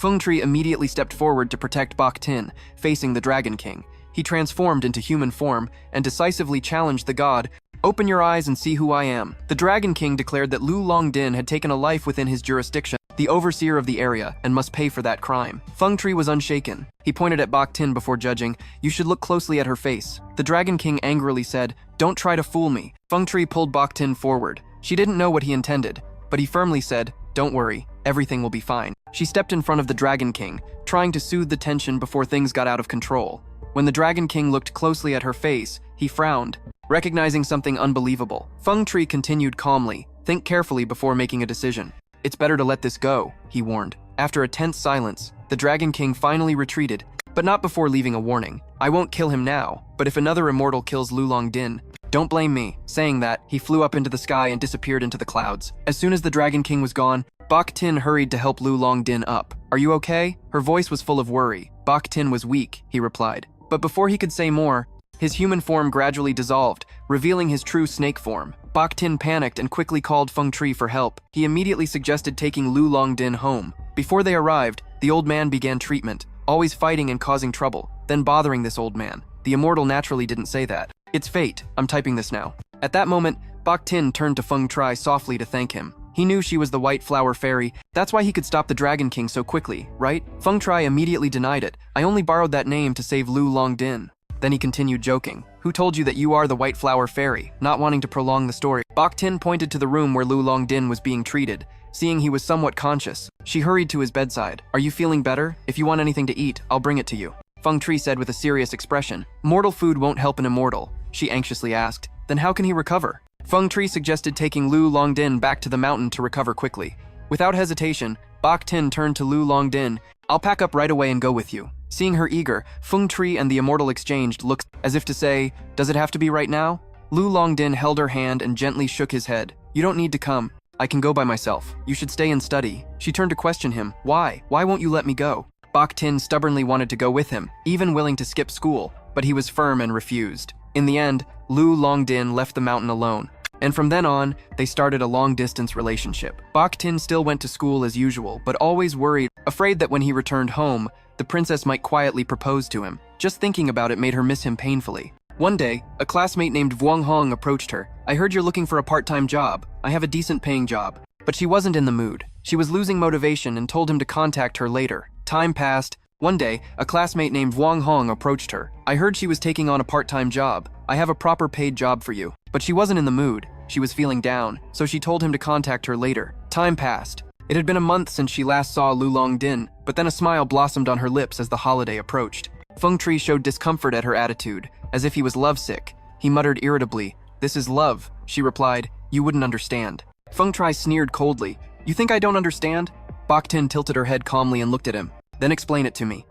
Feng Tri immediately stepped forward to protect Bach Tinh, facing the Dragon King. He transformed into human form and decisively challenged the god. "Open your eyes and see who I am." The Dragon King declared that Lu Longdin had taken a life within his jurisdiction, the overseer of the area, and must pay for that crime. Feng Tri was unshaken. He pointed at Bach Tinh before judging. "You should look closely at her face." The Dragon King angrily said, "Don't try to fool me." Feng Tri pulled Bach Tinh forward. She didn't know what he intended, but he firmly said, "Don't worry, everything will be fine." She stepped in front of the Dragon King, trying to soothe the tension before things got out of control. When the Dragon King looked closely at her face, he frowned, recognizing something unbelievable. Feng Tri continued calmly, "Think carefully before making a decision. It's better to let this go," he warned. After a tense silence, the Dragon King finally retreated, but not before leaving a warning. "I won't kill him now, but if another immortal kills Lu Longdin, don't blame me." Saying that, he flew up into the sky and disappeared into the clouds. As soon as the Dragon King was gone, Bach Tinh hurried to help Lu Longdin up. "Are you okay?" Her voice was full of worry. "Bach Tinh was weak," he replied. But before he could say more, his human form gradually dissolved, revealing his true snake form. Bach Tinh panicked and quickly called Feng Tri for help. He immediately suggested taking Lu Longdin home. Before they arrived, the old man began treatment, always fighting and causing trouble, then bothering this old man. The immortal naturally didn't say that. "It's fate, I'm typing this now." At that moment, Bach Tinh turned to Feng Tri softly to thank him. He knew she was the White Flower Fairy. That's why he could stop the Dragon King so quickly, right? Feng Tri immediately denied it. "I only borrowed that name to save Lu Longdin." Then he continued joking. "Who told you that you are the White Flower Fairy?" Not wanting to prolong the story, Bach Tinh pointed to the room where Lu Longdin was being treated. Seeing he was somewhat conscious, she hurried to his bedside. "Are you feeling better? If you want anything to eat, I'll bring it to you." Feng Tri said with a serious expression. "Mortal food won't help an immortal," she anxiously asked. "Then how can he recover?" Feng Tri suggested taking Lu Longdin back to the mountain to recover quickly. Without hesitation, Bach Tinh turned to Lu Longdin. "I'll pack up right away and go with you." Seeing her eager, Feng Tri and the immortal exchanged looks as if to say, "Does it have to be right now?" Lu Longdin held her hand and gently shook his head. "You don't need to come. I can go by myself. You should stay and study." She turned to question him. "Why? Why won't you let me go?" Bach Tinh stubbornly wanted to go with him, even willing to skip school, but he was firm and refused. In the end, Lu Longdin left the mountain alone. And from then on, they started a long-distance relationship. Bach Tinh still went to school as usual, but always worried, afraid that when he returned home, the princess might quietly propose to him. Just thinking about it made her miss him painfully. One day, a classmate named Vuong Hong approached her. "I heard you're looking for a part-time job. I have a decent-paying job." But she wasn't in the mood. She was losing motivation and told him to contact her later. Time passed. One day, a classmate named Vuong Hong approached her. "I heard she was taking on a part-time job. I have a proper paid job for you." But she wasn't in the mood. She was feeling down, so she told him to contact her later. Time passed. It had been a month since she last saw Lu Longdin, but then a smile blossomed on her lips as the holiday approached. Feng Tri showed discomfort at her attitude, as if he was lovesick. He muttered irritably, "This is love." She replied, "You wouldn't understand." Feng Tri sneered coldly. "You think I don't understand?" Bach Tinh tilted her head calmly and looked at him. "Then explain it to me."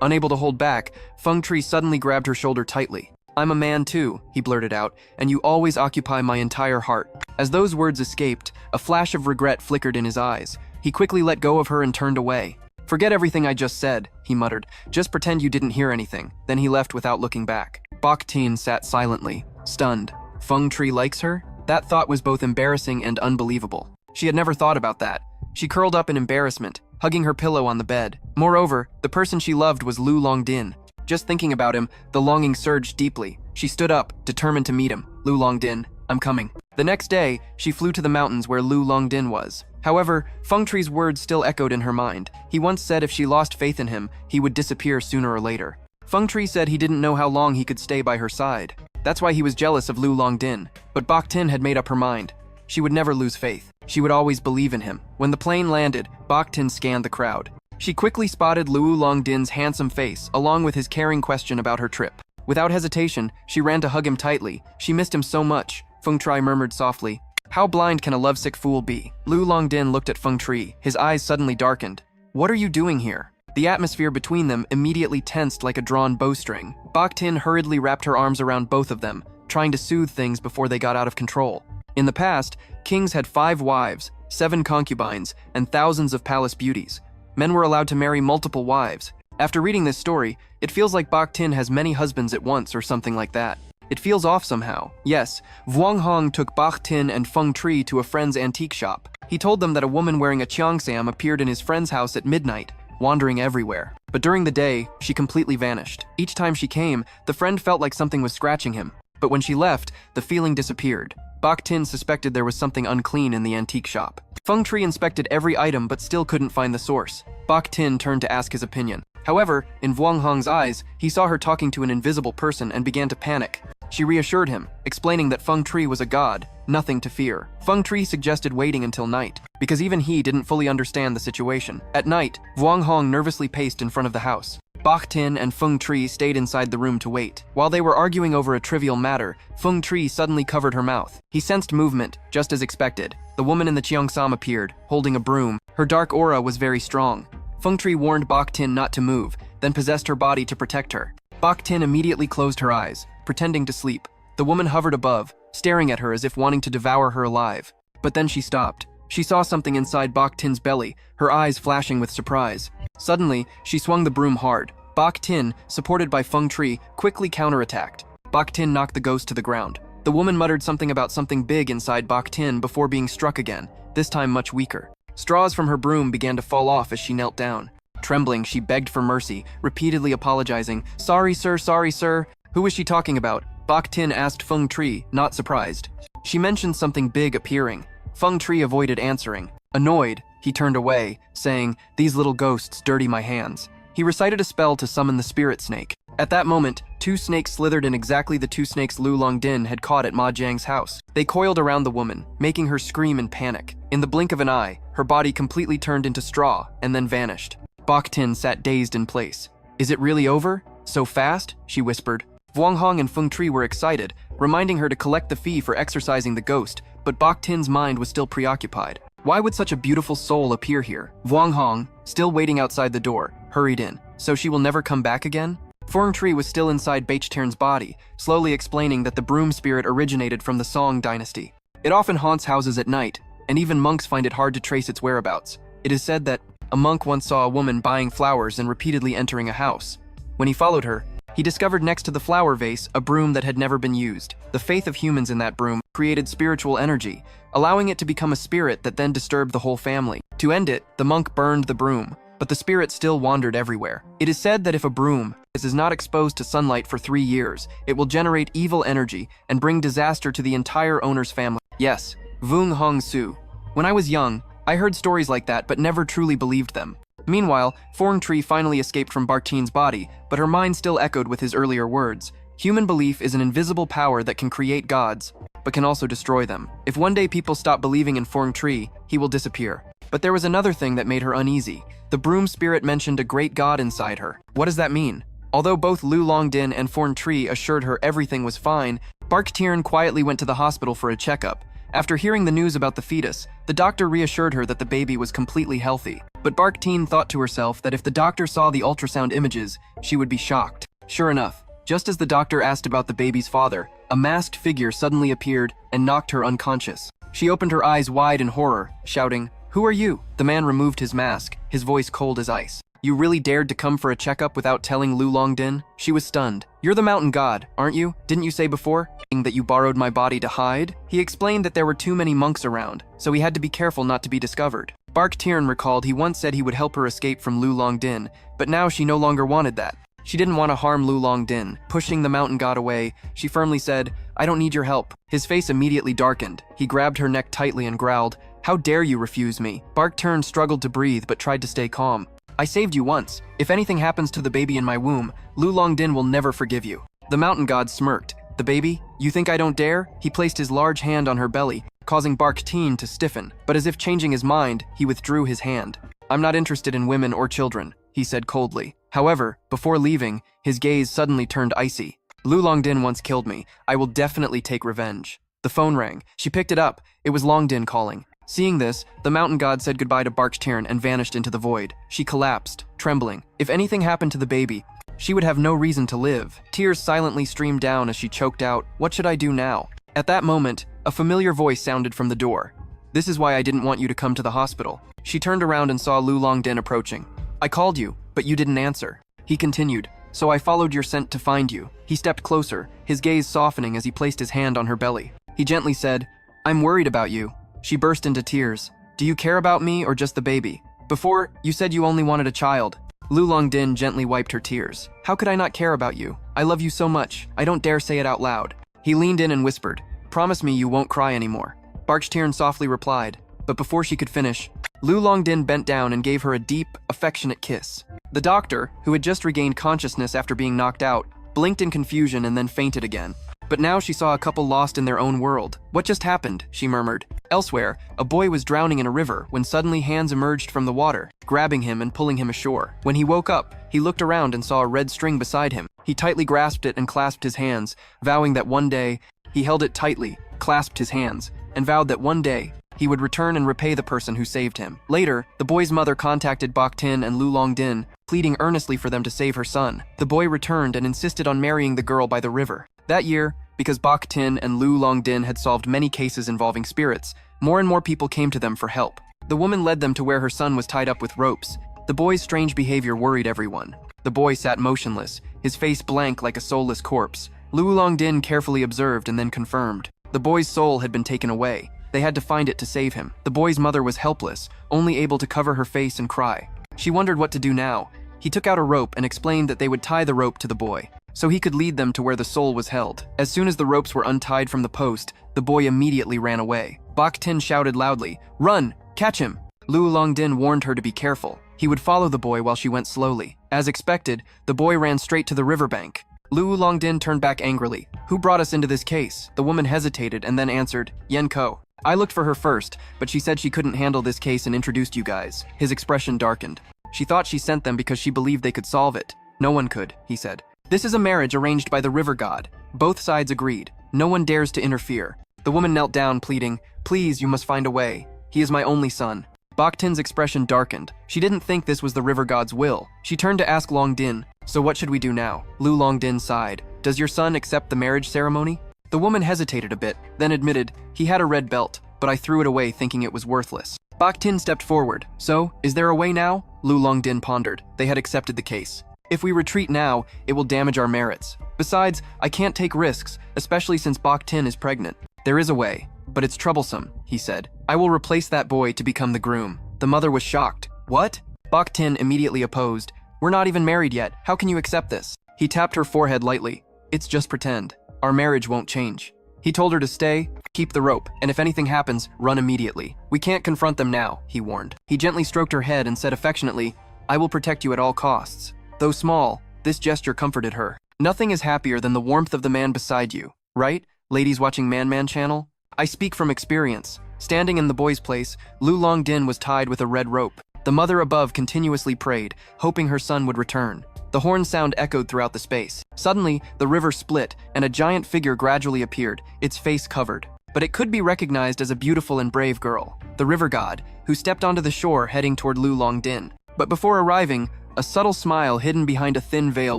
Unable to hold back, Feng Tri suddenly grabbed her shoulder tightly. "I'm a man too," he blurted out, "and you always occupy my entire heart." As those words escaped, a flash of regret flickered in his eyes. He quickly let go of her and turned away. "Forget everything I just said," he muttered. "Just pretend you didn't hear anything." Then he left without looking back. Bach Tinh sat silently, stunned. Feng Tri likes her? That thought was both embarrassing and unbelievable. She had never thought about that. She curled up in embarrassment, hugging her pillow on the bed. Moreover, the person she loved was Lu Longdin. Just thinking about him, the longing surged deeply. She stood up, determined to meet him. "Lu Longdin, I'm coming." The next day, she flew to the mountains where Lu Longdin was. However, Feng Tri's words still echoed in her mind. He once said if she lost faith in him, he would disappear sooner or later. Feng Tri said he didn't know how long he could stay by her side. That's why he was jealous of Lu Longdin. But Bach Tinh had made up her mind. She would never lose faith. She would always believe in him. When the plane landed, Bach Tinh scanned the crowd. She quickly spotted Lu Longdin's handsome face, along with his caring question about her trip. Without hesitation, she ran to hug him tightly. She missed him so much. Feng Tri murmured softly, "How blind can a lovesick fool be?" Lu Longdin looked at Feng Tri. His eyes suddenly darkened. "What are you doing here?" The atmosphere between them immediately tensed like a drawn bowstring. Bach Tinh hurriedly wrapped her arms around both of them, trying to soothe things before they got out of control. In the past, kings had 5 wives, 7 concubines, and thousands of palace beauties. Men were allowed to marry multiple wives. After reading this story, it feels like Bach Tinh has many husbands at once or something like that. It feels off somehow. Yes, Vuong Hong took Bach Tinh and Feng Tri to a friend's antique shop. He told them that a woman wearing a cheongsam appeared in his friend's house at midnight, wandering everywhere. But during the day, she completely vanished. Each time she came, the friend felt like something was scratching him. But when she left, the feeling disappeared. Bach Tin suspected there was something unclean in the antique shop. Feng Tri inspected every item but still couldn't find the source. Bach Tin turned to ask his opinion. However, in Vuong Hong's eyes, he saw her talking to an invisible person and began to panic. She reassured him, explaining that Feng Tri was a god, nothing to fear. Feng Tri suggested waiting until night, because even he didn't fully understand the situation. At night, Vuong Hong nervously paced in front of the house. Bach Tin and Feng Tri stayed inside the room to wait. While they were arguing over a trivial matter, Feng Tri suddenly covered her mouth. He sensed movement, just as expected. The woman in the Cheongsam appeared, holding a broom. Her dark aura was very strong. Feng Tri warned Bach Tin not to move, then possessed her body to protect her. Bach Tin immediately closed her eyes, pretending to sleep. The woman hovered above, staring at her as if wanting to devour her alive. But then she stopped. She saw something inside Bach Tin's belly, her eyes flashing with surprise. Suddenly, she swung the broom hard. Bach Tin, supported by Feng Tri, quickly counterattacked. Bach Tin knocked the ghost to the ground. The woman muttered something about something big inside Bach Tin before being struck again, this time much weaker. Straws from her broom began to fall off as she knelt down. Trembling, she begged for mercy, repeatedly apologizing. Sorry, sir, sorry, sir. Who was she talking about? Bach Tin asked Feng Tri, not surprised. She mentioned something big appearing. Feng Tri avoided answering. Annoyed, he turned away, saying, These little ghosts dirty my hands. He recited a spell to summon the spirit snake. At that moment, 2 snakes slithered in exactly the 2 snakes Lu Longdin had caught at Ma Jiang's house. They coiled around the woman, making her scream in panic. In the blink of an eye, her body completely turned into straw and then vanished. Bach Tin sat dazed in place. Is it really over? So fast? She whispered. Vuong Hong and Feng Tri were excited, reminding her to collect the fee for exorcising the ghost, but Bach Tin's mind was still preoccupied. Why would such a beautiful soul appear here? Vuong Hong, still waiting outside the door, hurried in. So she will never come back again? Feng Tri was still inside Bach-Tern's body, slowly explaining that the broom spirit originated from the Song dynasty. It often haunts houses at night, and even monks find it hard to trace its whereabouts. It is said that a monk once saw a woman buying flowers and repeatedly entering a house. When he followed her, he discovered next to the flower vase a broom that had never been used. The faith of humans in that broom created spiritual energy, allowing it to become a spirit that then disturbed the whole family. To end it, the monk burned the broom, but the spirit still wandered everywhere. It is said that if a broom is not exposed to sunlight for 3 years, it will generate evil energy and bring disaster to the entire owner's family. Yes, Vuong Hong Su. When I was young, I heard stories like that but never truly believed them. Meanwhile, Feng Tri finally escaped from Bach Tin's body, but her mind still echoed with his earlier words. Human belief is an invisible power that can create gods, but can also destroy them. If one day people stop believing in Feng Tri, he will disappear. But there was another thing that made her uneasy. The broom spirit mentioned a great god inside her. What does that mean? Although both Lu Longdin and Feng Tri assured her everything was fine, Bach Tin quietly went to the hospital for a checkup. After hearing the news about the fetus, the doctor reassured her that the baby was completely healthy. But Bach Tin thought to herself that if the doctor saw the ultrasound images, she would be shocked. Sure enough, just as the doctor asked about the baby's father, a masked figure suddenly appeared and knocked her unconscious. She opened her eyes wide in horror, shouting, "Who are you?" The man removed his mask, his voice cold as ice. "You really dared to come for a checkup without telling Lu Longdin?" She was stunned. "You're the mountain god, aren't you? Didn't you say before that you borrowed my body to hide?" He explained that there were too many monks around, so he had to be careful not to be discovered. Bach Tin recalled he once said he would help her escape from Lu Longdin, but now she no longer wanted that. She didn't want to harm Lu Longdin. Pushing the mountain god away, she firmly said, "I don't need your help." His face immediately darkened. He grabbed her neck tightly and growled, "How dare you refuse me?" Bach Tin struggled to breathe but tried to stay calm. "I saved you once. If anything happens to the baby in my womb, Lu Longdin will never forgive you." The mountain god smirked. "The baby? You think I don't dare?" He placed his large hand on her belly, causing Bach Tin to stiffen, but as if changing his mind, he withdrew his hand. "I'm not interested in women or children," he said coldly. However, before leaving, his gaze suddenly turned icy. "Lu Longdin once killed me. I will definitely take revenge." The phone rang. She picked it up. It was Longdin calling. Seeing this, the mountain god said goodbye to Bach Tin and vanished into the void. She collapsed, trembling. If anything happened to the baby, she would have no reason to live. Tears silently streamed down as she choked out, "What should I do now?" At that moment, a familiar voice sounded from the door. "This is why I didn't want you to come to the hospital." She turned around and saw Lu Longdin approaching. "I called you, but you didn't answer." He continued, "So I followed your scent to find you." He stepped closer, his gaze softening as he placed his hand on her belly. He gently said, "I'm worried about you." She burst into tears. "Do you care about me or just the baby?" Before, you said you only wanted a child. Lu Longdin gently wiped her tears. How could I not care about you? I love you so much. I don't dare say it out loud. He leaned in and whispered, promise me you won't cry anymore. Bachtin softly replied, but before she could finish, Lu Longdin bent down and gave her a deep, affectionate kiss. The doctor, who had just regained consciousness after being knocked out, blinked in confusion and then fainted again. But now she saw a couple lost in their own world. What just happened? She murmured. Elsewhere, a boy was drowning in a river when suddenly hands emerged from the water, grabbing him and pulling him ashore. When he woke up, he looked around and saw a red string beside him. He tightly grasped it and clasped his hands, vowing that one day, he held it tightly, clasped his hands, and vowed that one day, he would return and repay the person who saved him. Later, the boy's mother contacted Bachtin and Lu Longdin, pleading earnestly for them to save her son. The boy returned and insisted on marrying the girl by the river. That year, because Bachtin and Lu Longdin had solved many cases involving spirits, more and more people came to them for help. The woman led them to where her son was tied up with ropes. The boy's strange behavior worried everyone. The boy sat motionless, his face blank like a soulless corpse. Lu Longdin carefully observed and then confirmed. The boy's soul had been taken away. They had to find it to save him. The boy's mother was helpless, only able to cover her face and cry. She wondered what to do now. He took out a rope and explained that they would tie the rope to the boy, so he could lead them to where the soul was held. As soon as the ropes were untied from the post, the boy immediately ran away. Bachtin shouted loudly, "Run! Catch him!" Lu Longdin warned her to be careful. He would follow the boy while she went slowly. As expected, the boy ran straight to the riverbank. Lu Longdin turned back angrily. "Who brought us into this case?" The woman hesitated and then answered, "Yen Ko. I looked for her first, but she said she couldn't handle this case and introduced you guys." His expression darkened. She thought she sent them because she believed they could solve it. "No one could," he said. "This is a marriage arranged by the river god. Both sides agreed. No one dares to interfere." The woman knelt down, pleading, "Please, you must find a way. He is my only son." Bachtin's expression darkened. She didn't think this was the river god's will. She turned to ask Longdin, "So what should we do now?" Lu Longdin sighed. "Does your son accept the marriage ceremony?" The woman hesitated a bit, then admitted, "He had a red belt, but I threw it away thinking it was worthless." Bachtin stepped forward. "So, is there a way now?" Lu Longdin pondered. They had accepted the case. "If we retreat now, it will damage our merits. Besides, I can't take risks, especially since Bachtin is pregnant." "There is a way, but it's troublesome," he said. "I will replace that boy to become the groom." The mother was shocked. "What?" Bachtin immediately opposed. "We're not even married yet. How can you accept this?" He tapped her forehead lightly. "It's just pretend. Our marriage won't change." He told her to stay, keep the rope, and if anything happens, run immediately. "We can't confront them now," he warned. He gently stroked her head and said affectionately, "I will protect you at all costs." Though small, this gesture comforted her. Nothing is happier than the warmth of the man beside you, right? Ladies watching Man channel? I speak from experience. Standing in the boy's place, Lu Longdin was tied with a red rope. The mother above continuously prayed, hoping her son would return. The horn sound echoed throughout the space. Suddenly, the river split, and a giant figure gradually appeared, its face covered. But it could be recognized as a beautiful and brave girl, the river god, who stepped onto the shore heading toward Lu Longdin. But before arriving, a subtle smile hidden behind a thin veil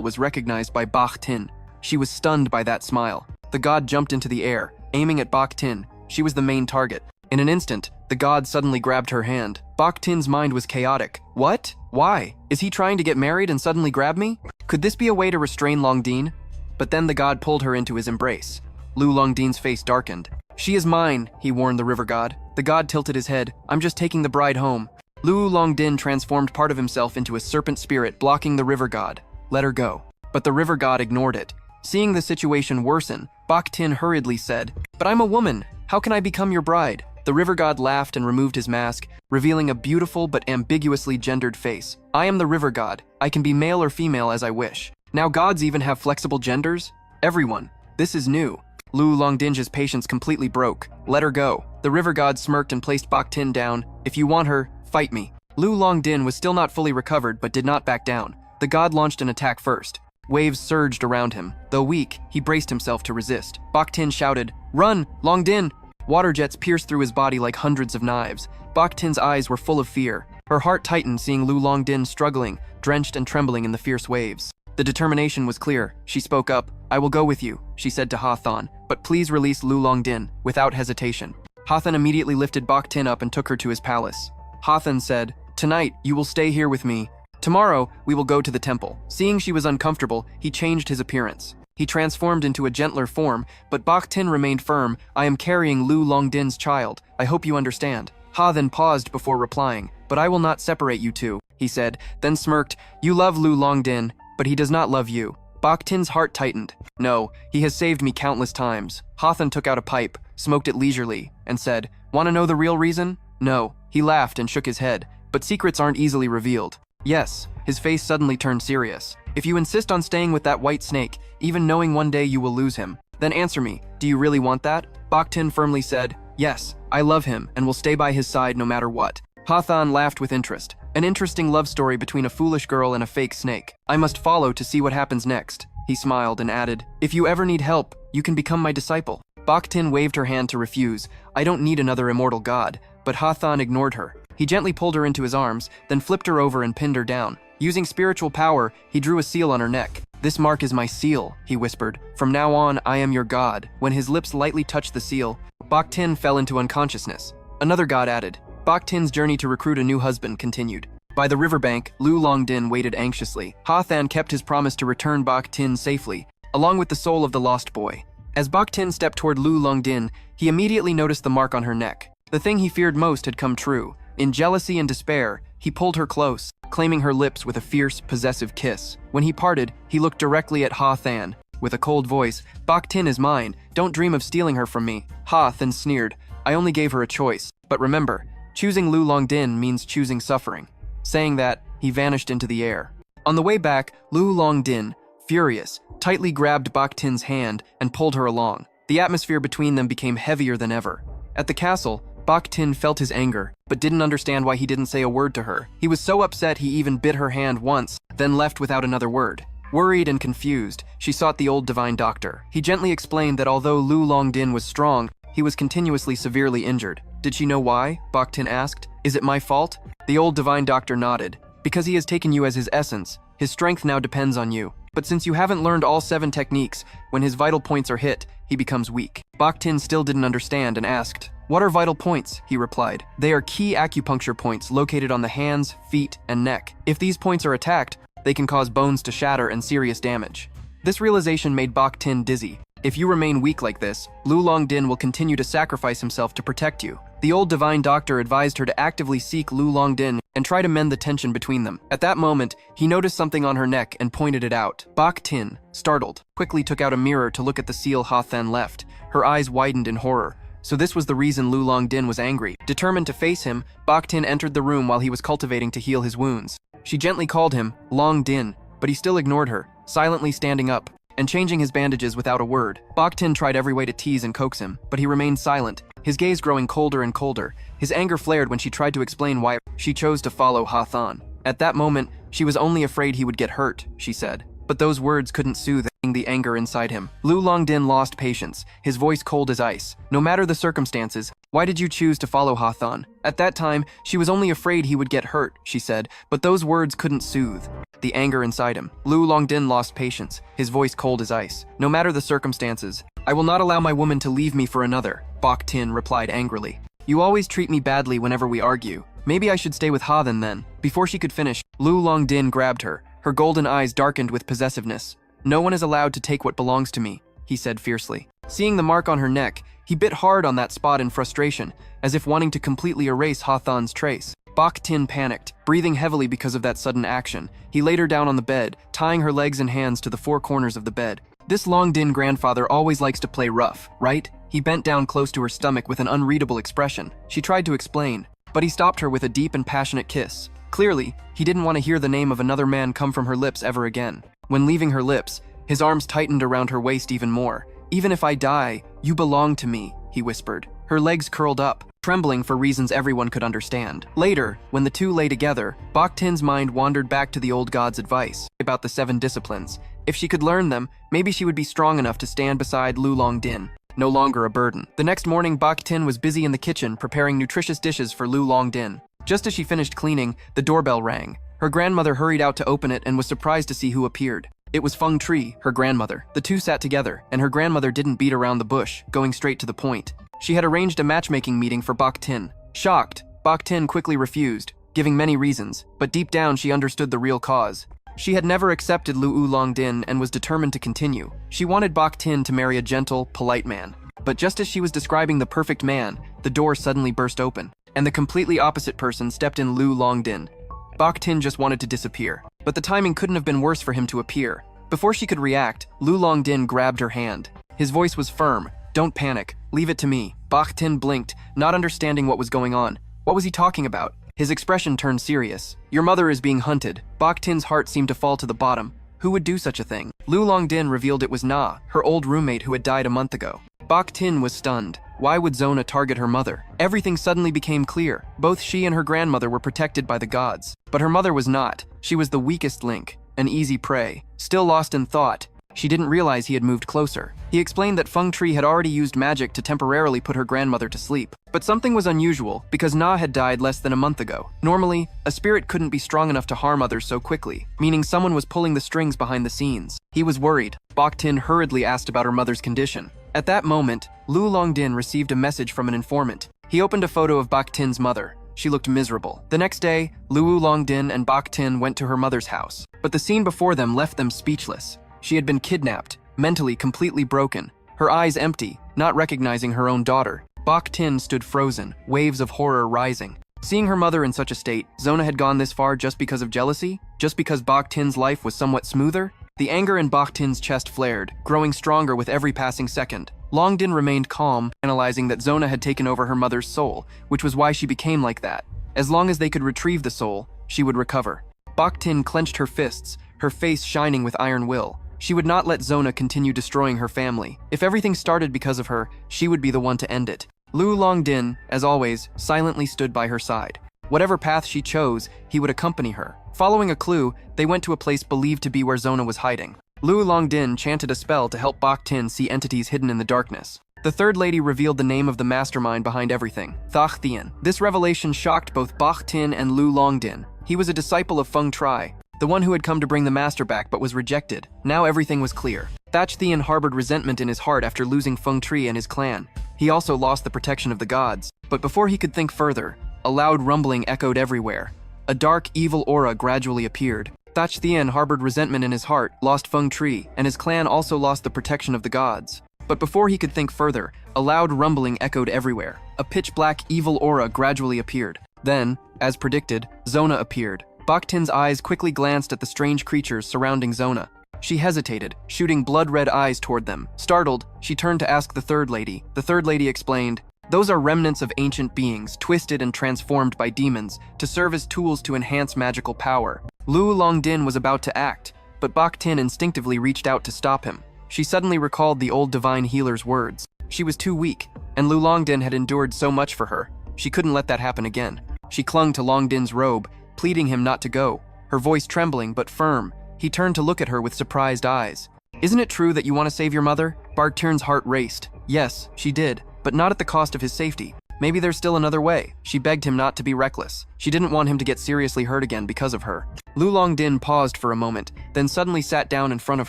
was recognized by Bachtin. She was stunned by that smile. The god jumped into the air, aiming at Bachtin. She was the main target. In an instant, the god suddenly grabbed her hand. Bachtin's mind was chaotic. What? Why? Is he trying to get married and suddenly grab me? Could this be a way to restrain Longdin? But then the god pulled her into his embrace. Lu Longdin's face darkened. "She is mine," he warned the river god. The god tilted his head. "I'm just taking the bride home." Lu Longdin transformed part of himself into a serpent spirit, blocking the river god. "Let her go." But the river god ignored it. Seeing the situation worsen, Bachtin hurriedly said, "But I'm a woman. How can I become your bride?" The river god laughed and removed his mask, revealing a beautiful but ambiguously gendered face. "I am the river god. I can be male or female as I wish." Now gods even have flexible genders? Everyone. This is new. Lu Longdin's patience completely broke. "Let her go." The river god smirked and placed Bachtin down. "If you want her, fight me." Lu Longdin was still not fully recovered but did not back down. The god launched an attack first. Waves surged around him. Though weak, he braced himself to resist. Bachtin shouted, "Run, Longdin!" Water jets pierced through his body like hundreds of knives. Bachtin's eyes were full of fear. Her heart tightened seeing Lu Longdin struggling, drenched and trembling in the fierce waves. The determination was clear. She spoke up. "I will go with you," she said to Hathan, "but please release Lu Longdin," without hesitation. Hathan immediately lifted Bachtin up and took her to his palace. Hathan said, "Tonight, you will stay here with me. Tomorrow, we will go to the temple." Seeing she was uncomfortable, he changed his appearance. He transformed into a gentler form, but Bachtin remained firm. "I am carrying Lu Longdin's child. I hope you understand." Ha then paused before replying. But I will not separate you two, he said, then smirked. You love Lu Longdin, but he does not love you. Bach Tin's heart tightened. No, he has saved me countless times. Ha then took out a pipe, smoked it leisurely, and said, "Want to know the real reason?" No. He laughed and shook his head. But secrets aren't easily revealed. Yes. His face suddenly turned serious. If you insist on staying with that white snake, even knowing one day you will lose him, then answer me, do you really want that? Bach Tin firmly said, yes, I love him and will stay by his side no matter what. Ha Than laughed with interest. An interesting love story between a foolish girl and a fake snake. I must follow to see what happens next. He smiled and added, if you ever need help, you can become my disciple. Bach Tin waved her hand to refuse. I don't need another immortal god. But Ha Than ignored her. He gently pulled her into his arms, then flipped her over and pinned her down. Using spiritual power, he drew a seal on her neck. This mark is my seal, he whispered. From now on, I am your god. When his lips lightly touched the seal, Bach Tin fell into unconsciousness. Another god added. Bach Tin's journey to recruit a new husband continued. By the riverbank, Lu Longdin waited anxiously. Ha Than kept his promise to return Bach Tin safely, along with the soul of the lost boy. As Bach Tin stepped toward Lu Longdin, he immediately noticed the mark on her neck. The thing he feared most had come true. In jealousy and despair, he pulled her close, claiming her lips with a fierce, possessive kiss. When he parted, he looked directly at Ha Than. With a cold voice, Bach Tin is mine. Don't dream of stealing her from me. Ha Than sneered. I only gave her a choice. But remember, choosing Lu Longdin means choosing suffering. Saying that, he vanished into the air. On the way back, Lu Longdin, furious, tightly grabbed Bach Tin's hand and pulled her along. The atmosphere between them became heavier than ever. At the castle, Bach Tin felt his anger, but didn't understand why he didn't say a word to her. He was so upset he even bit her hand once, then left without another word. Worried and confused, she sought the old divine doctor. He gently explained that although Lu Longdin was strong, he was continuously severely injured. Did she know why? Bach Tin asked. Is it my fault? The old divine doctor nodded. Because he has taken you as his essence, his strength now depends on you. But since you haven't learned all 7 techniques, when his vital points are hit, he becomes weak. Bach Tin still didn't understand and asked, what are vital points? He replied. They are key acupuncture points located on the hands, feet, and neck. If these points are attacked, they can cause bones to shatter and serious damage. This realization made Bach Tin dizzy. If you remain weak like this, Lu Longdin will continue to sacrifice himself to protect you. The old divine doctor advised her to actively seek Lu Longdin and try to mend the tension between them. At that moment, he noticed something on her neck and pointed it out. Bach Tin, startled, quickly took out a mirror to look at the seal Ha Than left. Her eyes widened in horror. So this was the reason Lu Longdin was angry. Determined to face him, Bach Tin entered the room while he was cultivating to heal his wounds. She gently called him Longdin, but he still ignored her, silently standing up and changing his bandages without a word. Bach Tin tried every way to tease and coax him, but he remained silent, his gaze growing colder and colder. His anger flared when she tried to explain why she chose to follow Ha Than. At that moment, she was only afraid he would get hurt, she said. But those words couldn't soothe the anger inside him. Lu Longdin lost patience, his voice cold as ice. No matter the circumstances, why did you choose to follow Ha Than? At that time, she was only afraid he would get hurt, she said, but those words couldn't soothe the anger inside him. Lu Longdin lost patience, his voice cold as ice. No matter the circumstances, I will not allow my woman to leave me for another, Bach Tin replied angrily. You always treat me badly whenever we argue. Maybe I should stay with Ha Than then. Before she could finish, Lu Longdin grabbed her. Her golden eyes darkened with possessiveness. No one is allowed to take what belongs to me, he said fiercely. Seeing the mark on her neck, he bit hard on that spot in frustration, as if wanting to completely erase Ha Than's trace. Bach Tin panicked, breathing heavily because of that sudden action. He laid her down on the bed, tying her legs and hands to the 4 corners of the bed. This Longdin grandfather always likes to play rough, right? He bent down close to her stomach with an unreadable expression. She tried to explain, but he stopped her with a deep and passionate kiss. Clearly, he didn't want to hear the name of another man come from her lips ever again. When leaving her lips, his arms tightened around her waist even more. Even if I die, you belong to me, he whispered. Her legs curled up, trembling for reasons everyone could understand. Later, when the two lay together, Bach Tin's mind wandered back to the old god's advice about the 7 disciplines. If she could learn them, maybe she would be strong enough to stand beside Lu Longdin, no longer a burden. The next morning, Bach Tin was busy in the kitchen preparing nutritious dishes for Lu Longdin. Just as she finished cleaning, the doorbell rang. Her grandmother hurried out to open it and was surprised to see who appeared. It was Feng Tri, her grandmother. The two sat together, and her grandmother didn't beat around the bush, going straight to the point. She had arranged a matchmaking meeting for Bach Tin. Shocked, Bach Tin quickly refused, giving many reasons, but deep down she understood the real cause. She had never accepted Lu Longdin and was determined to continue. She wanted Bach Tin to marry a gentle, polite man. But just as she was describing the perfect man, the door suddenly burst open. and the completely opposite person stepped in Lu Longdin. Bach Tin just wanted to disappear, but the timing couldn't have been worse for him to appear. Before she could react, Lu Longdin grabbed her hand. His voice was firm. "Don't panic. Leave it to me." Bach Tin blinked, not understanding what was going on. What was he talking about? His expression turned serious. "Your mother is being hunted." Bach Tin's heart seemed to fall to the bottom. Who would do such a thing? Lu Longdin revealed it was Na, her old roommate who had died a month ago. Bach Tin was stunned. Why would Zona target her mother? Everything suddenly became clear. Both she and her grandmother were protected by the gods. But her mother was not. She was the weakest link, an easy prey. Still lost in thought, she didn't realize he had moved closer. He explained that Feng Tri had already used magic to temporarily put her grandmother to sleep. But something was unusual, because Na had died less than a month ago. Normally, a spirit couldn't be strong enough to harm others so quickly, meaning someone was pulling the strings behind the scenes. He was worried. Bach Tin hurriedly asked about her mother's condition. At that moment, Lu Longdin received a message from an informant. He opened a photo of Bach Tin's mother. She looked miserable. The next day, Lu Longdin and Bach Tin went to her mother's house. But the scene before them left them speechless. She had been kidnapped, mentally completely broken, her eyes empty, not recognizing her own daughter. Bach Tin stood frozen, waves of horror rising. Seeing her mother in such a state, Zona had gone this far just because of jealousy? Just because Bach Tin's life was somewhat smoother? The anger in Bach Tin's chest flared, growing stronger with every passing second. Longdin remained calm, analyzing that Zona had taken over her mother's soul, which was why she became like that. As long as they could retrieve the soul, she would recover. Bach Tin clenched her fists, her face shining with iron will. She would not let Zona continue destroying her family. If everything started because of her, she would be the one to end it. Lu Longdin, as always, silently stood by her side. Whatever path she chose, he would accompany her. Following a clue, they went to a place believed to be where Zona was hiding. Lu Longdin chanted a spell to help Bach Tin see entities hidden in the darkness. The third lady revealed the name of the mastermind behind everything, Thach Thien. This revelation shocked both Bach Tin and Lu Longdin. He was a disciple of Feng Tri, the one who had come to bring the master back but was rejected. Now everything was clear. Thach Thien harbored resentment in his heart after losing Feng Tri and his clan. He also lost the protection of the gods. But before he could think further, a loud rumbling echoed everywhere. A dark, evil aura gradually appeared. Thach Thien harbored resentment in his heart, lost Feng Tri, and his clan also lost the protection of the gods. But before he could think further, a loud rumbling echoed everywhere. A pitch-black, evil aura gradually appeared. Then, as predicted, Zona appeared. Bach Tin's eyes quickly glanced at the strange creatures surrounding Zona. She hesitated, shooting blood-red eyes toward them. Startled, she turned to ask the third lady. The third lady explained, "Those are remnants of ancient beings, twisted and transformed by demons, to serve as tools to enhance magical power." Lu Longdin was about to act, but Bach Tin instinctively reached out to stop him. She suddenly recalled the old divine healer's words. She was too weak, and Lu Longdin had endured so much for her. She couldn't let that happen again. She clung to Longdin's robe, pleading him not to go, her voice trembling but firm. He turned to look at her with surprised eyes. "Isn't it true that you want to save your mother?" Bach Tin's heart raced. Yes, she did, but not at the cost of his safety. Maybe there's still another way. She begged him not to be reckless. She didn't want him to get seriously hurt again because of her. Lu Longdin paused for a moment, then suddenly sat down in front of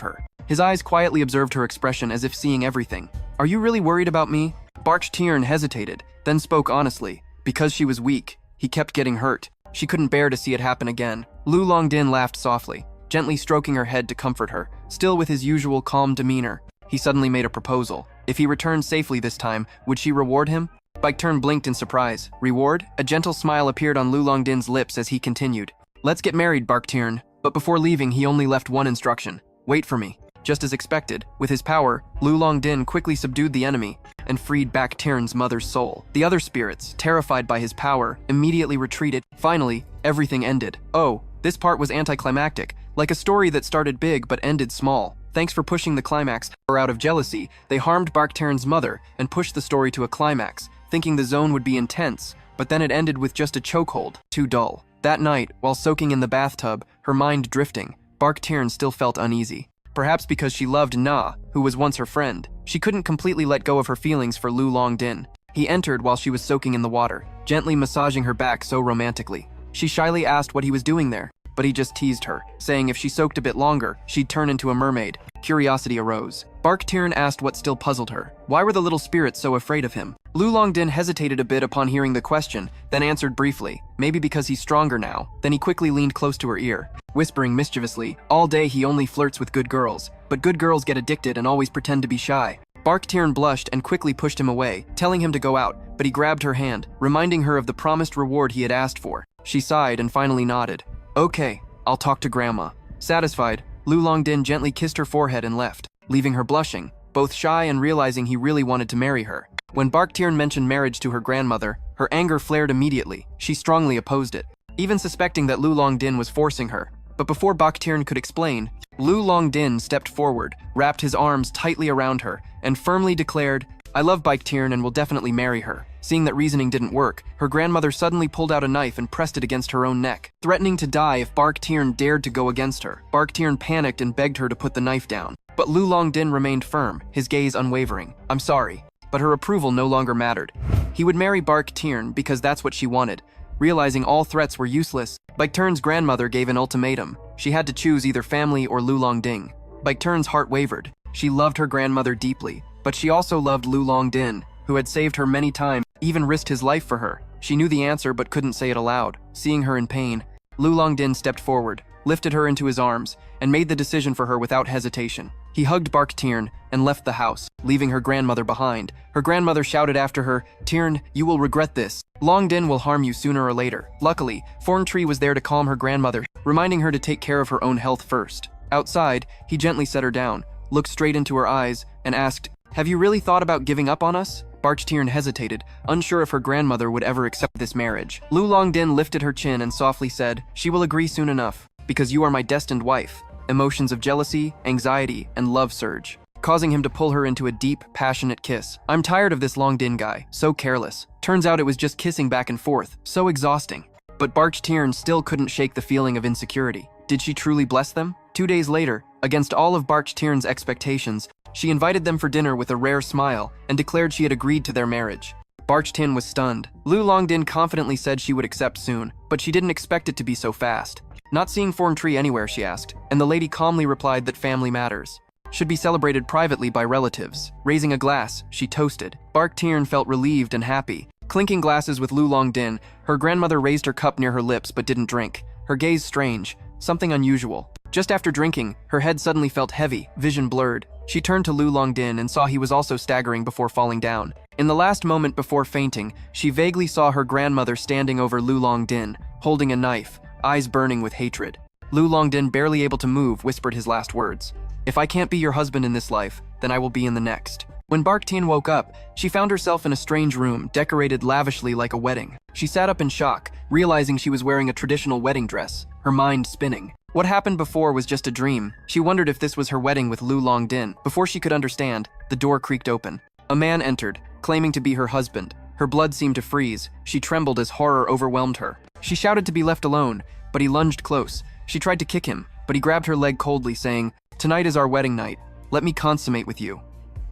her. His eyes quietly observed her expression as if seeing everything. "Are you really worried about me?" Bach Tin hesitated, then spoke honestly. Because she was weak, he kept getting hurt. She couldn't bear to see it happen again. Lu Longdin laughed softly, gently stroking her head to comfort her, still with his usual calm demeanor. He suddenly made a proposal. If he returned safely this time, would she reward him? Bach Tin blinked in surprise. Reward? A gentle smile appeared on Lu Longdin's lips as he continued. "Let's get married, Bach Tin." But before leaving, he only left one instruction. "Wait for me." Just as expected, with his power, Lu Longdin quickly subdued the enemy and freed Bach Tin's mother's soul. The other spirits, terrified by his power, immediately retreated. Finally, everything ended. Oh, this part was anticlimactic, like a story that started big but ended small. Thanks for pushing the climax. Or out of jealousy, they harmed Bach Tin's mother and pushed the story to a climax, thinking the zone would be intense, but then it ended with just a chokehold. Too dull. That night, while soaking in the bathtub, her mind drifting, Bach Tin still felt uneasy. Perhaps because she loved Na, who was once her friend. She couldn't completely let go of her feelings for Lu Longdin. He entered while she was soaking in the water, gently massaging her back so romantically. She shyly asked what he was doing there, but he just teased her, saying if she soaked a bit longer, she'd turn into a mermaid. Curiosity arose. Bach Tin asked what still puzzled her. Why were the little spirits so afraid of him? Lu Longdin hesitated a bit upon hearing the question, then answered briefly, maybe because he's stronger now. Then he quickly leaned close to her ear, whispering mischievously, "All day he only flirts with good girls, but good girls get addicted and always pretend to be shy." Bach Tinh blushed and quickly pushed him away, telling him to go out, but he grabbed her hand, reminding her of the promised reward he had asked for. She sighed and finally nodded. Okay, I'll talk to Grandma. Satisfied, Lu Longdin gently kissed her forehead and left, leaving her blushing, both shy and realizing he really wanted to marry her. When Bach Tinh mentioned marriage to her grandmother, her anger flared immediately. She strongly opposed it, even suspecting that Lu Longdin was forcing her. But before Bach Tinh could explain, Lu Longdin stepped forward, wrapped his arms tightly around her, and firmly declared, I love Bach Tinh and will definitely marry her. Seeing that reasoning didn't work, her grandmother suddenly pulled out a knife and pressed it against her own neck, threatening to die if Bach Tinh dared to go against her. Bach Tinh panicked and begged her to put the knife down. But Lu Longdin remained firm, his gaze unwavering. I'm sorry. But her approval no longer mattered. He would marry Bach Tinh because that's what she wanted. Realizing all threats were useless, Bach Tin's grandmother gave an ultimatum. She had to choose either family or Lu Longding. Bach Tin's heart wavered. She loved her grandmother deeply, but she also loved Lu Longdin, who had saved her many times, even risked his life for her. She knew the answer but couldn't say it aloud. Seeing her in pain, Lu Longdin stepped forward, lifted her into his arms, and made the decision for her without hesitation. He hugged Bach Tinh and left the house, leaving her grandmother behind. Her grandmother shouted after her, Tinh, you will regret this. Longdin will harm you sooner or later. Luckily, Thorn Tree was there to calm her grandmother, reminding her to take care of her own health first. Outside, he gently set her down, looked straight into her eyes, and asked, Have you really thought about giving up on us? Bach Tinh hesitated, unsure if her grandmother would ever accept this marriage. Lu Longdin lifted her chin and softly said, She will agree soon enough, because you are my destined wife. Emotions of jealousy, anxiety, and love surge, causing him to pull her into a deep, passionate kiss. I'm tired of this Longdin guy, so careless. Turns out it was just kissing back and forth, so exhausting. But Bach Tinh still couldn't shake the feeling of insecurity. Did she truly bless them? 2 days later, against all of Bach Tin's expectations, she invited them for dinner with a rare smile and declared she had agreed to their marriage. Bach Tinh was stunned. Lu Longdin confidently said she would accept soon, but she didn't expect it to be so fast. Not seeing Thorn Tree anywhere, she asked, and the lady calmly replied that family matters should be celebrated privately by relatives. Raising a glass, she toasted. Bach Tinh felt relieved and happy. Clinking glasses with Lu Longdin, her grandmother raised her cup near her lips but didn't drink, her gaze strange, something unusual. Just after drinking, her head suddenly felt heavy, vision blurred. She turned to Lu Longdin and saw he was also staggering before falling down. In the last moment before fainting, she vaguely saw her grandmother standing over Lu Longdin, holding a knife, eyes burning with hatred. Lu Longdin, barely able to move, whispered his last words. If I can't be your husband in this life, then I will be in the next. When Bach Tinh woke up, she found herself in a strange room, decorated lavishly like a wedding. She sat up in shock, realizing she was wearing a traditional wedding dress, her mind spinning. What happened before was just a dream. She wondered if this was her wedding with Lu Longdin. Before she could understand, the door creaked open. A man entered, claiming to be her husband. Her blood seemed to freeze. She trembled as horror overwhelmed her. She shouted to be left alone, but he lunged close. She tried to kick him, but he grabbed her leg coldly, saying, Tonight is our wedding night. Let me consummate with you.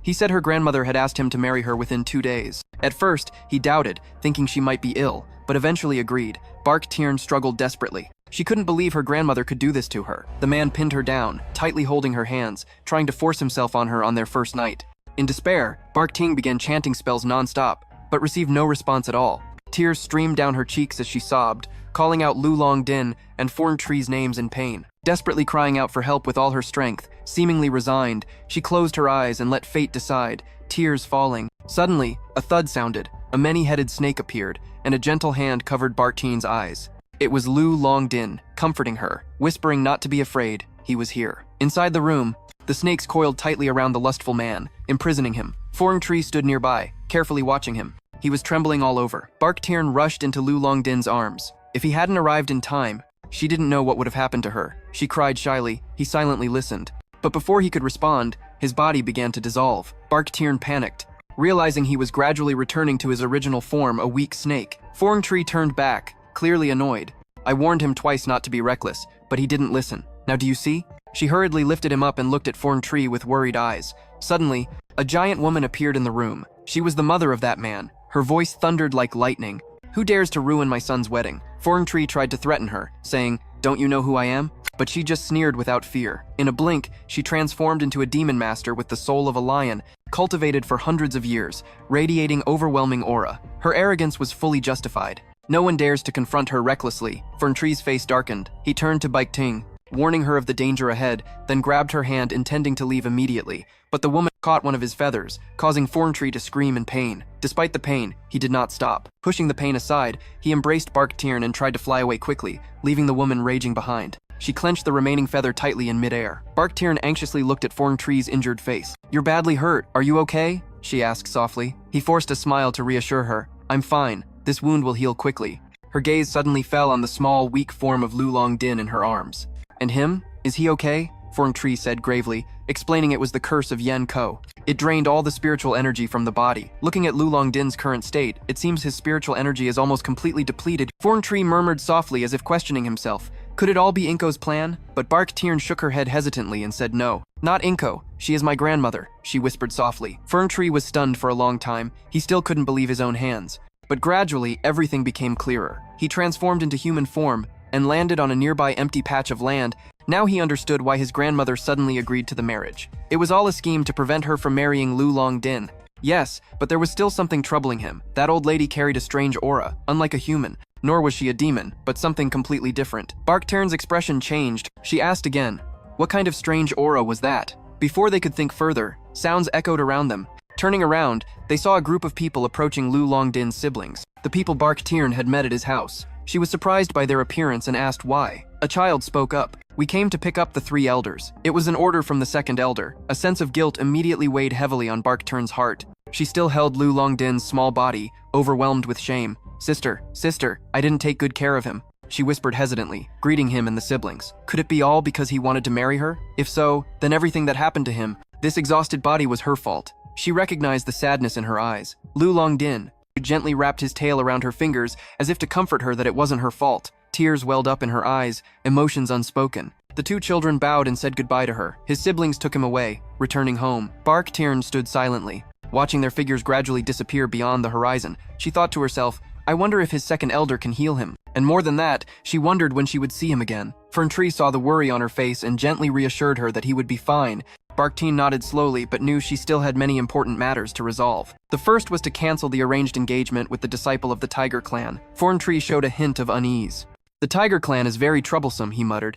He said her grandmother had asked him to marry her within 2 days. At first, he doubted, thinking she might be ill, but eventually agreed. Bach Tinh struggled desperately. She couldn't believe her grandmother could do this to her. The man pinned her down, tightly holding her hands, trying to force himself on her on their first night. In despair, Bach Tinh began chanting spells non-stop, but received no response at all. Tears streamed down her cheeks as she sobbed, calling out Lu Longdin and Thorn Tree's names in pain. Desperately crying out for help with all her strength, seemingly resigned, she closed her eyes and let fate decide, tears falling. Suddenly, a thud sounded, a many-headed snake appeared, and a gentle hand covered Bach Tinh eyes. It was Lu Longdin, comforting her, whispering not to be afraid, he was here. Inside the room, the snakes coiled tightly around the lustful man, imprisoning him. Thorn Tree stood nearby, carefully watching him. He was trembling all over. Bach Tinh rushed into Lu Longdin's arms. If he hadn't arrived in time, she didn't know what would have happened to her. She cried shyly. He silently listened. But before he could respond, his body began to dissolve. Bach Tinh panicked, realizing he was gradually returning to his original form, a weak snake. Thorn Tree turned back, clearly annoyed. I warned him twice not to be reckless, but he didn't listen. Now do you see? She hurriedly lifted him up and looked at Thorn Tree with worried eyes. Suddenly, a giant woman appeared in the room. She was the mother of that man. Her voice thundered like lightning. Who dares to ruin my son's wedding? Thorn Tree tried to threaten her, saying, Don't you know who I am? But she just sneered without fear. In a blink, she transformed into a demon master with the soul of a lion, cultivated for hundreds of years, radiating overwhelming aura. Her arrogance was fully justified. No one dares to confront her recklessly. Thorn Tree's face darkened. He turned to Bach Tinh, warning her of the danger ahead, then grabbed her hand intending to leave immediately. But the woman caught one of his feathers, causing Thorntree to scream in pain. Despite the pain, he did not stop. Pushing the pain aside, he embraced Bach Tinh and tried to fly away quickly, leaving the woman raging behind. She clenched the remaining feather tightly in midair. Bach Tinh anxiously looked at Thorntree's injured face. "You're badly hurt. Are you okay?" she asked softly. He forced a smile to reassure her. "I'm fine. This wound will heal quickly." Her gaze suddenly fell on the small, weak form of Lu Longdin in her arms. "And him? Is he okay?" Thorntree said gravely, explaining it was the curse of Yen Ko. It drained all the spiritual energy from the body. Looking at Lu Longdin's current state, it seems his spiritual energy is almost completely depleted. Thorntree murmured softly as if questioning himself. Could it all be Inko's plan? But Bach Tinh shook her head hesitantly and said no. "Not Inko. She is my grandmother," she whispered softly. Thorntree was stunned for a long time. He still couldn't believe his own hands. But gradually, everything became clearer. He transformed into human form and landed on a nearby empty patch of land. Now he understood why his grandmother suddenly agreed to the marriage. It was all a scheme to prevent her from marrying Lu Longdin. Yes, but there was still something troubling him. That old lady carried a strange aura, unlike a human. Nor was she a demon, but something completely different. Bach Tin's expression changed. She asked again, "What kind of strange aura was that?" Before they could think further, sounds echoed around them. Turning around, they saw a group of people approaching Lu Longdin's siblings. The people Bach Tinh had met at his house. She was surprised by their appearance and asked why. A child spoke up. "We came to pick up the 3 elders." It was an order from the second elder. A sense of guilt immediately weighed heavily on Bach Tin's heart. She still held Lu Longdin's small body, overwhelmed with shame. Sister, I didn't take good care of him," she whispered hesitantly, greeting him and the siblings. Could it be all because he wanted to marry her? If so, then everything that happened to him, this exhausted body, was her fault. She recognized the sadness in her eyes. Lu Longdin gently wrapped his tail around her fingers as if to comfort her that it wasn't her fault. Tears welled up in her eyes, emotions unspoken. The 2 children bowed and said goodbye to her. His siblings took him away, returning home. Bach Tinh stood silently, watching their figures gradually disappear beyond the horizon. She thought to herself, I wonder if his second elder can heal him. And more than that, she wondered when she would see him again. Thorntree saw the worry on her face and gently reassured her that he would be fine. Bach Tinh nodded slowly, but knew she still had many important matters to resolve. The first was to cancel the arranged engagement with the disciple of the Tiger Clan. Thorntree showed a hint of unease. "The Tiger Clan is very troublesome," he muttered.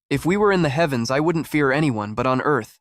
"If we were in the heavens, I wouldn't fear anyone, but on earth."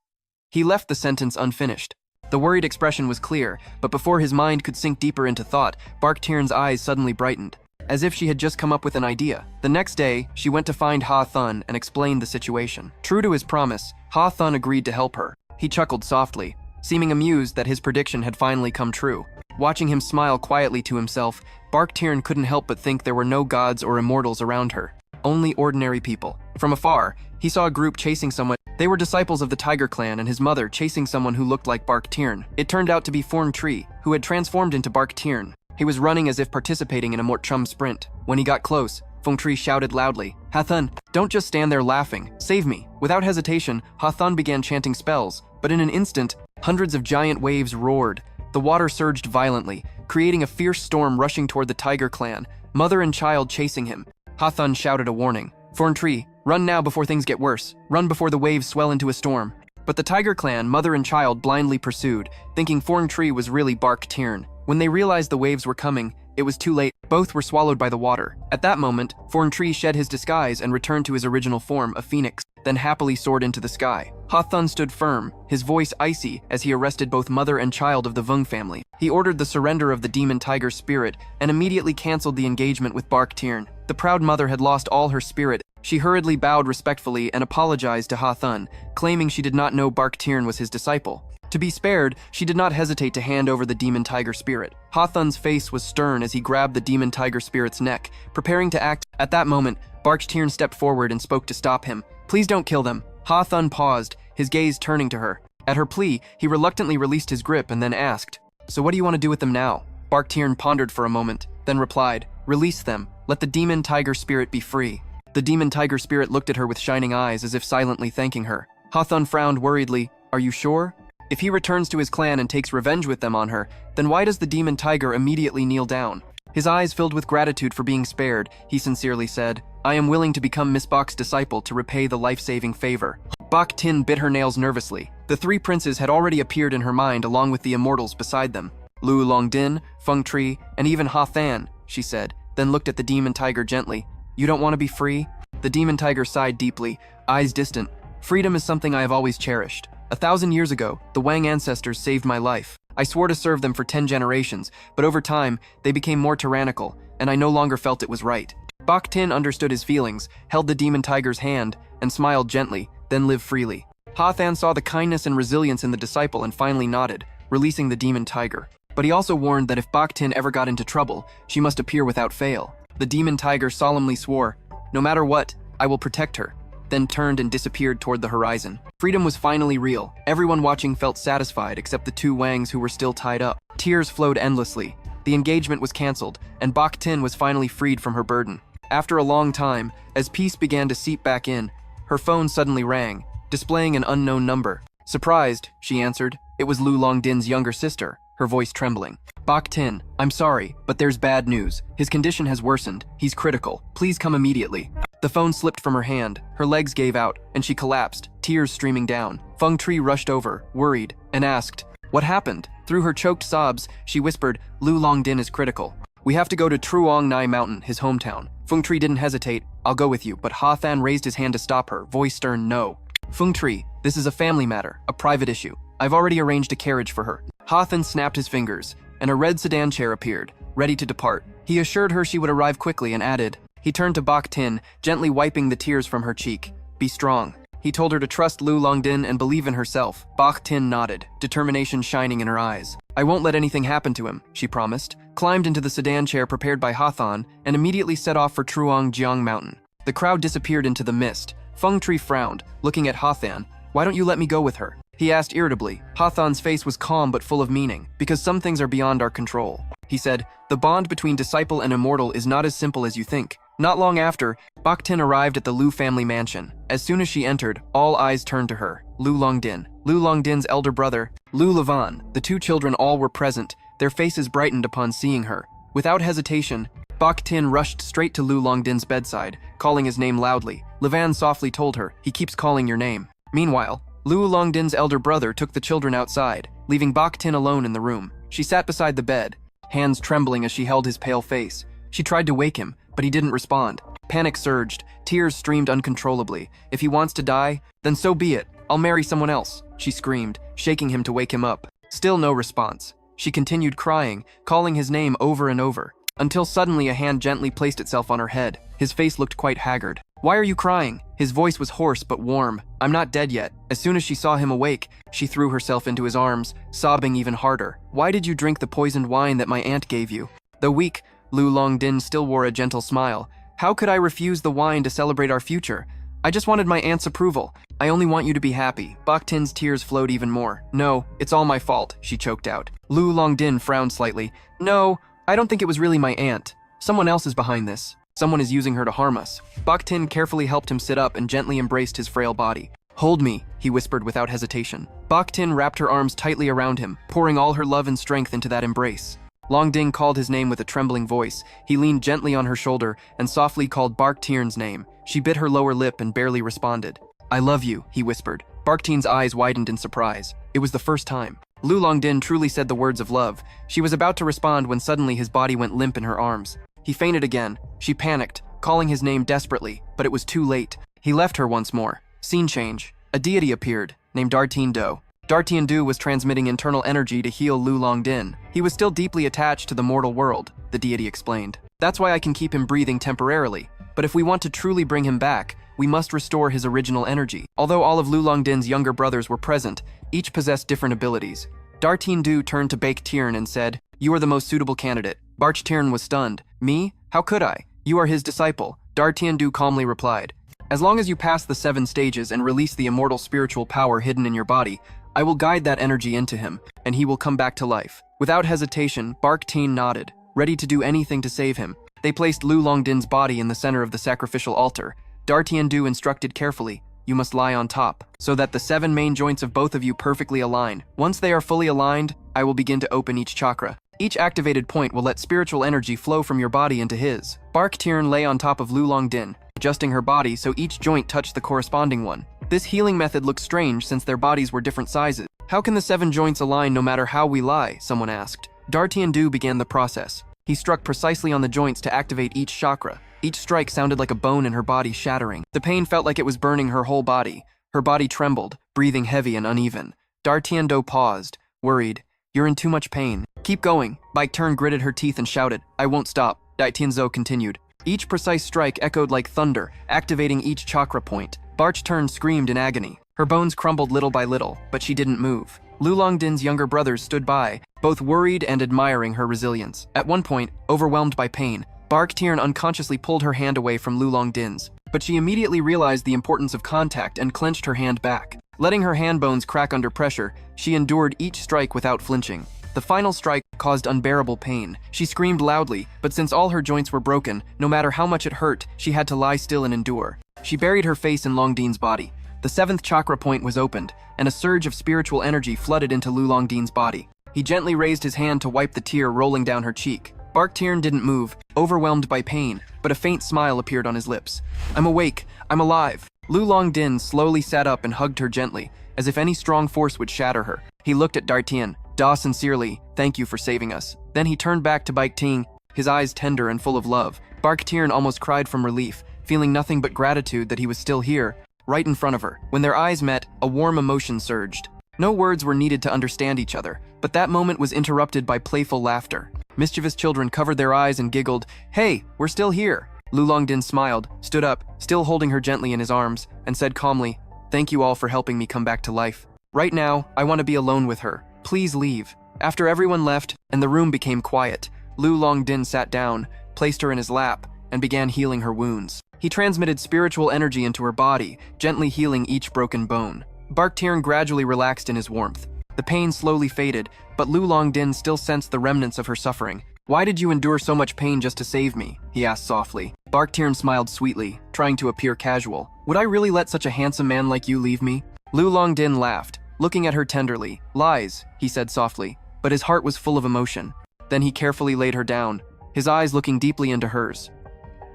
He left the sentence unfinished. The worried expression was clear, but before his mind could sink deeper into thought, Bach Tin's eyes suddenly brightened, as if she had just come up with an idea. The next day, she went to find Ha Thun and explained the situation. True to his promise, Ha Thun agreed to help her. He chuckled softly, seeming amused that his prediction had finally come true. Watching him smile quietly to himself, Bach Tinh couldn't help but think there were no gods or immortals around her, only ordinary people. From afar, he saw a group chasing someone. They were disciples of the Tiger Clan and his mother chasing someone who looked like Bach Tinh. It turned out to be Thorntree, who had transformed into Bach Tinh. He was running as if participating in a Mortchum sprint. When he got close, Thorntree shouted loudly, "Ha Thun, don't just stand there laughing. Save me." Without hesitation, Ha Thun began chanting spells, but in an instant, hundreds of giant waves roared. The water surged violently, creating a fierce storm rushing toward the Tiger Clan, mother and child chasing him. Ha Thun shouted a warning. "Thorntree, run now before things get worse. Run before the waves swell into a storm." But the Tiger Clan, mother and child, blindly pursued, thinking Thorntree was really Bach Tinh. When they realized the waves were coming, it was too late. Both were swallowed by the water. At that moment, Thorntree shed his disguise and returned to his original form, a phoenix, then happily soared into the sky. Ha Thun stood firm, his voice icy as he arrested both mother and child of the Vung family. He ordered the surrender of the demon tiger spirit and immediately canceled the engagement with Bach Tinh. The proud mother had lost all her spirit. She hurriedly bowed respectfully and apologized to Ha Thun, claiming she did not know Bach Tinh was his disciple. To be spared, she did not hesitate to hand over the demon tiger spirit. Ha Thun's face was stern as he grabbed the demon tiger spirit's neck, preparing to act. At that moment, Bach Tinh stepped forward and spoke to stop him. "Please don't kill them." Ha Thun paused, his gaze turning to her. At her plea, he reluctantly released his grip and then asked, "So what do you want to do with them now?" Bach Tinh pondered for a moment, then replied, "Release them. Let the demon tiger spirit be free." The demon tiger spirit looked at her with shining eyes as if silently thanking her. Ha Thun frowned worriedly. "Are you sure? If he returns to his clan and takes revenge with them on her, then why does the demon tiger immediately kneel down?" His eyes filled with gratitude for being spared, he sincerely said, "I am willing to become Miss Bach's disciple to repay the life-saving favor." Bach Tinh bit her nails nervously. The 3 princes had already appeared in her mind along with the immortals beside them. "Lu Longdin, Thorntree, and even Ha Thun," she said, then looked at the demon tiger gently. "You don't want to be free?" The demon tiger sighed deeply, eyes distant. "Freedom is something I have always cherished. 1,000 years ago, the Wang ancestors saved my life. I swore to serve them for 10 generations, but over time, they became more tyrannical, and I no longer felt it was right. Bach Tin understood his feelings, held the demon tiger's hand, and smiled gently, then lived freely. Hathan saw the kindness and resilience in the disciple and finally nodded, releasing the demon tiger. But he also warned that if Bach Tin ever got into trouble, she must appear without fail. The demon tiger solemnly swore, "No matter what, I will protect her," then turned and disappeared toward the horizon. Freedom was finally real. Everyone watching felt satisfied except the two Wangs who were still tied up. Tears flowed endlessly. The engagement was cancelled, and Bach Tin was finally freed from her burden. After a long time, as peace began to seep back in, her phone suddenly rang, displaying an unknown number. Surprised, she answered. It was Lu Longdin's younger sister, her voice trembling. "Bach Tin, I'm sorry, but there's bad news. His condition has worsened. He's critical. Please come immediately." The phone slipped from her hand, her legs gave out, and she collapsed, tears streaming down. Feng Tri rushed over, worried, and asked, "What happened?" Through her choked sobs, she whispered, "Lu Longdin is critical. We have to go to Truong Nai Mountain, his hometown." Feng Tri didn't hesitate. "I'll go with you," but Hathan raised his hand to stop her, voice stern, "No. Feng Tri, this is a family matter, a private issue. I've already arranged a carriage for her." Hathan snapped his fingers, and a red sedan chair appeared, ready to depart. He assured her she would arrive quickly and added, he turned to Bach Tin, gently wiping the tears from her cheek. "Be strong." He told her to trust Lu Longdin and believe in herself. Bach Tin nodded, determination shining in her eyes. "I won't let anything happen to him," she promised, climbed into the sedan chair prepared by Hathan, and immediately set off for Truong Jiang Mountain. The crowd disappeared into the mist. Feng Tri frowned, looking at Hathan. "Why don't you let me go with her?" he asked irritably. Hathan's face was calm but full of meaning. "Because some things are beyond our control." He said, "The bond between disciple and immortal is not as simple as you think." Not long after, Bach Tin arrived at the Lu family mansion. As soon as she entered, all eyes turned to her. Lu Longdin's elder brother, Lu Lavan, the two children all were present, their faces brightened upon seeing her. Without hesitation, Bach Tin rushed straight to Lu Longdin's bedside, calling his name loudly. Lavan softly told her, "He keeps calling your name." Meanwhile, Lu Longdin's elder brother took the children outside, leaving Bach Tin alone in the room. She sat beside the bed, hands trembling as she held his pale face. She tried to wake him, but he didn't respond. Panic surged, tears streamed uncontrollably. "If he wants to die, then so be it. I'll marry someone else," she screamed, shaking him to wake him up. Still no response. She continued crying, calling his name over and over, until suddenly a hand gently placed itself on her head. His face looked quite haggard. "Why are you crying?" His voice was hoarse but warm. "I'm not dead yet." As soon as she saw him awake, she threw herself into his arms, sobbing even harder. "Why did you drink the poisoned wine that my aunt gave you?" Though weak, Lu Longdin still wore a gentle smile. "How could I refuse the wine to celebrate our future? I just wanted my aunt's approval. I only want you to be happy." Bach Tin's tears flowed even more. "No, it's all my fault," she choked out. Lu Longdin frowned slightly. "No, I don't think it was really my aunt. Someone else is behind this. Someone is using her to harm us." Bach Tin carefully helped him sit up and gently embraced his frail body. "Hold me," he whispered without hesitation. Bach Tin wrapped her arms tightly around him, pouring all her love and strength into that embrace. Longding called his name with a trembling voice. He leaned gently on her shoulder and softly called Bach Tin's name. She bit her lower lip and barely responded. "I love you," he whispered. Bach Tin's eyes widened in surprise. It was the first time. Lu Longdin truly said the words of love. She was about to respond when suddenly his body went limp in her arms. He fainted again. She panicked, calling his name desperately, but it was too late. He left her once more. Scene change. A deity appeared, named Dartien Do. Dartien Do was transmitting internal energy to heal Lu Longdin. He was still deeply attached to the mortal world, the deity explained. "That's why I can keep him breathing temporarily. But if we want to truly bring him back, we must restore his original energy." Although all of Lu Longdin's younger brothers were present, each possessed different abilities. Dartien Du turned to Bach Tin and said, "You are the most suitable candidate." Bach Tin was stunned. "Me? How could I? You are his disciple." Dartien Du calmly replied, "As long as you pass the 7 stages and release the immortal spiritual power hidden in your body, I will guide that energy into him, and he will come back to life." Without hesitation, Bach Tin nodded, ready to do anything to save him. They placed Lu Longdin's body in the center of the sacrificial altar. Dartien Du instructed carefully, "You must lie on top, so that the 7 main joints of both of you perfectly align. Once they are fully aligned, I will begin to open each chakra. Each activated point will let spiritual energy flow from your body into his." Bach Tin lay on top of Lu Longdin, adjusting her body so each joint touched the corresponding one. This healing method looked strange since their bodies were different sizes. "How can the 7 joints align no matter how we lie?" someone asked. Dartien Du began the process. He struck precisely on the joints to activate each chakra. Each strike sounded like a bone in her body shattering. The pain felt like it was burning her whole body. Her body trembled, breathing heavy and uneven. D'Artiendo paused, worried. You're in too much pain. Keep going. Bach Tinh gritted her teeth and shouted. I won't stop. D'Artiendo continued. Each precise strike echoed like thunder, activating each chakra point. Bach Tinh screamed in agony. Her bones crumbled little by little, but she didn't move. Lu Longdin's younger brothers stood by, both worried and admiring her resilience. At one point, overwhelmed by pain, Bach Tinh unconsciously pulled her hand away from Lu Longdin's, but she immediately realized the importance of contact and clenched her hand back. Letting her hand bones crack under pressure, she endured each strike without flinching. The final strike caused unbearable pain. She screamed loudly, but since all her joints were broken, no matter how much it hurt, she had to lie still and endure. She buried her face in Longdin's body. The 7th chakra point was opened, and a surge of spiritual energy flooded into Lu Longdin's body. He gently raised his hand to wipe the tear rolling down her cheek. Bach Tinh didn't move, overwhelmed by pain, but a faint smile appeared on his lips. I'm awake. I'm alive. Lu Longdin slowly sat up and hugged her gently, as if any strong force would shatter her. He looked at D'Artiendo. Da sincerely, thank you for saving us. Then he turned back to Bach Tinh, his eyes tender and full of love. Bach Tinh almost cried from relief, feeling nothing but gratitude that he was still here, right in front of her. When their eyes met, a warm emotion surged. No words were needed to understand each other, but that moment was interrupted by playful laughter. Mischievous children covered their eyes and giggled, Hey, we're still here. Lu Longdin smiled, stood up, still holding her gently in his arms, and said calmly, Thank you all for helping me come back to life. Right now, I want to be alone with her. Please leave. After everyone left, and the room became quiet, Lu Longdin sat down, placed her in his lap, and began healing her wounds. He transmitted spiritual energy into her body, gently healing each broken bone. Bach Tinh gradually relaxed in his warmth. The pain slowly faded, but Lu Longdin still sensed the remnants of her suffering. Why did you endure so much pain just to save me? He asked softly. Bach Tinh smiled sweetly, trying to appear casual. Would I really let such a handsome man like you leave me? Lu Longdin laughed, looking at her tenderly. Lies, he said softly, but his heart was full of emotion. Then he carefully laid her down, his eyes looking deeply into hers.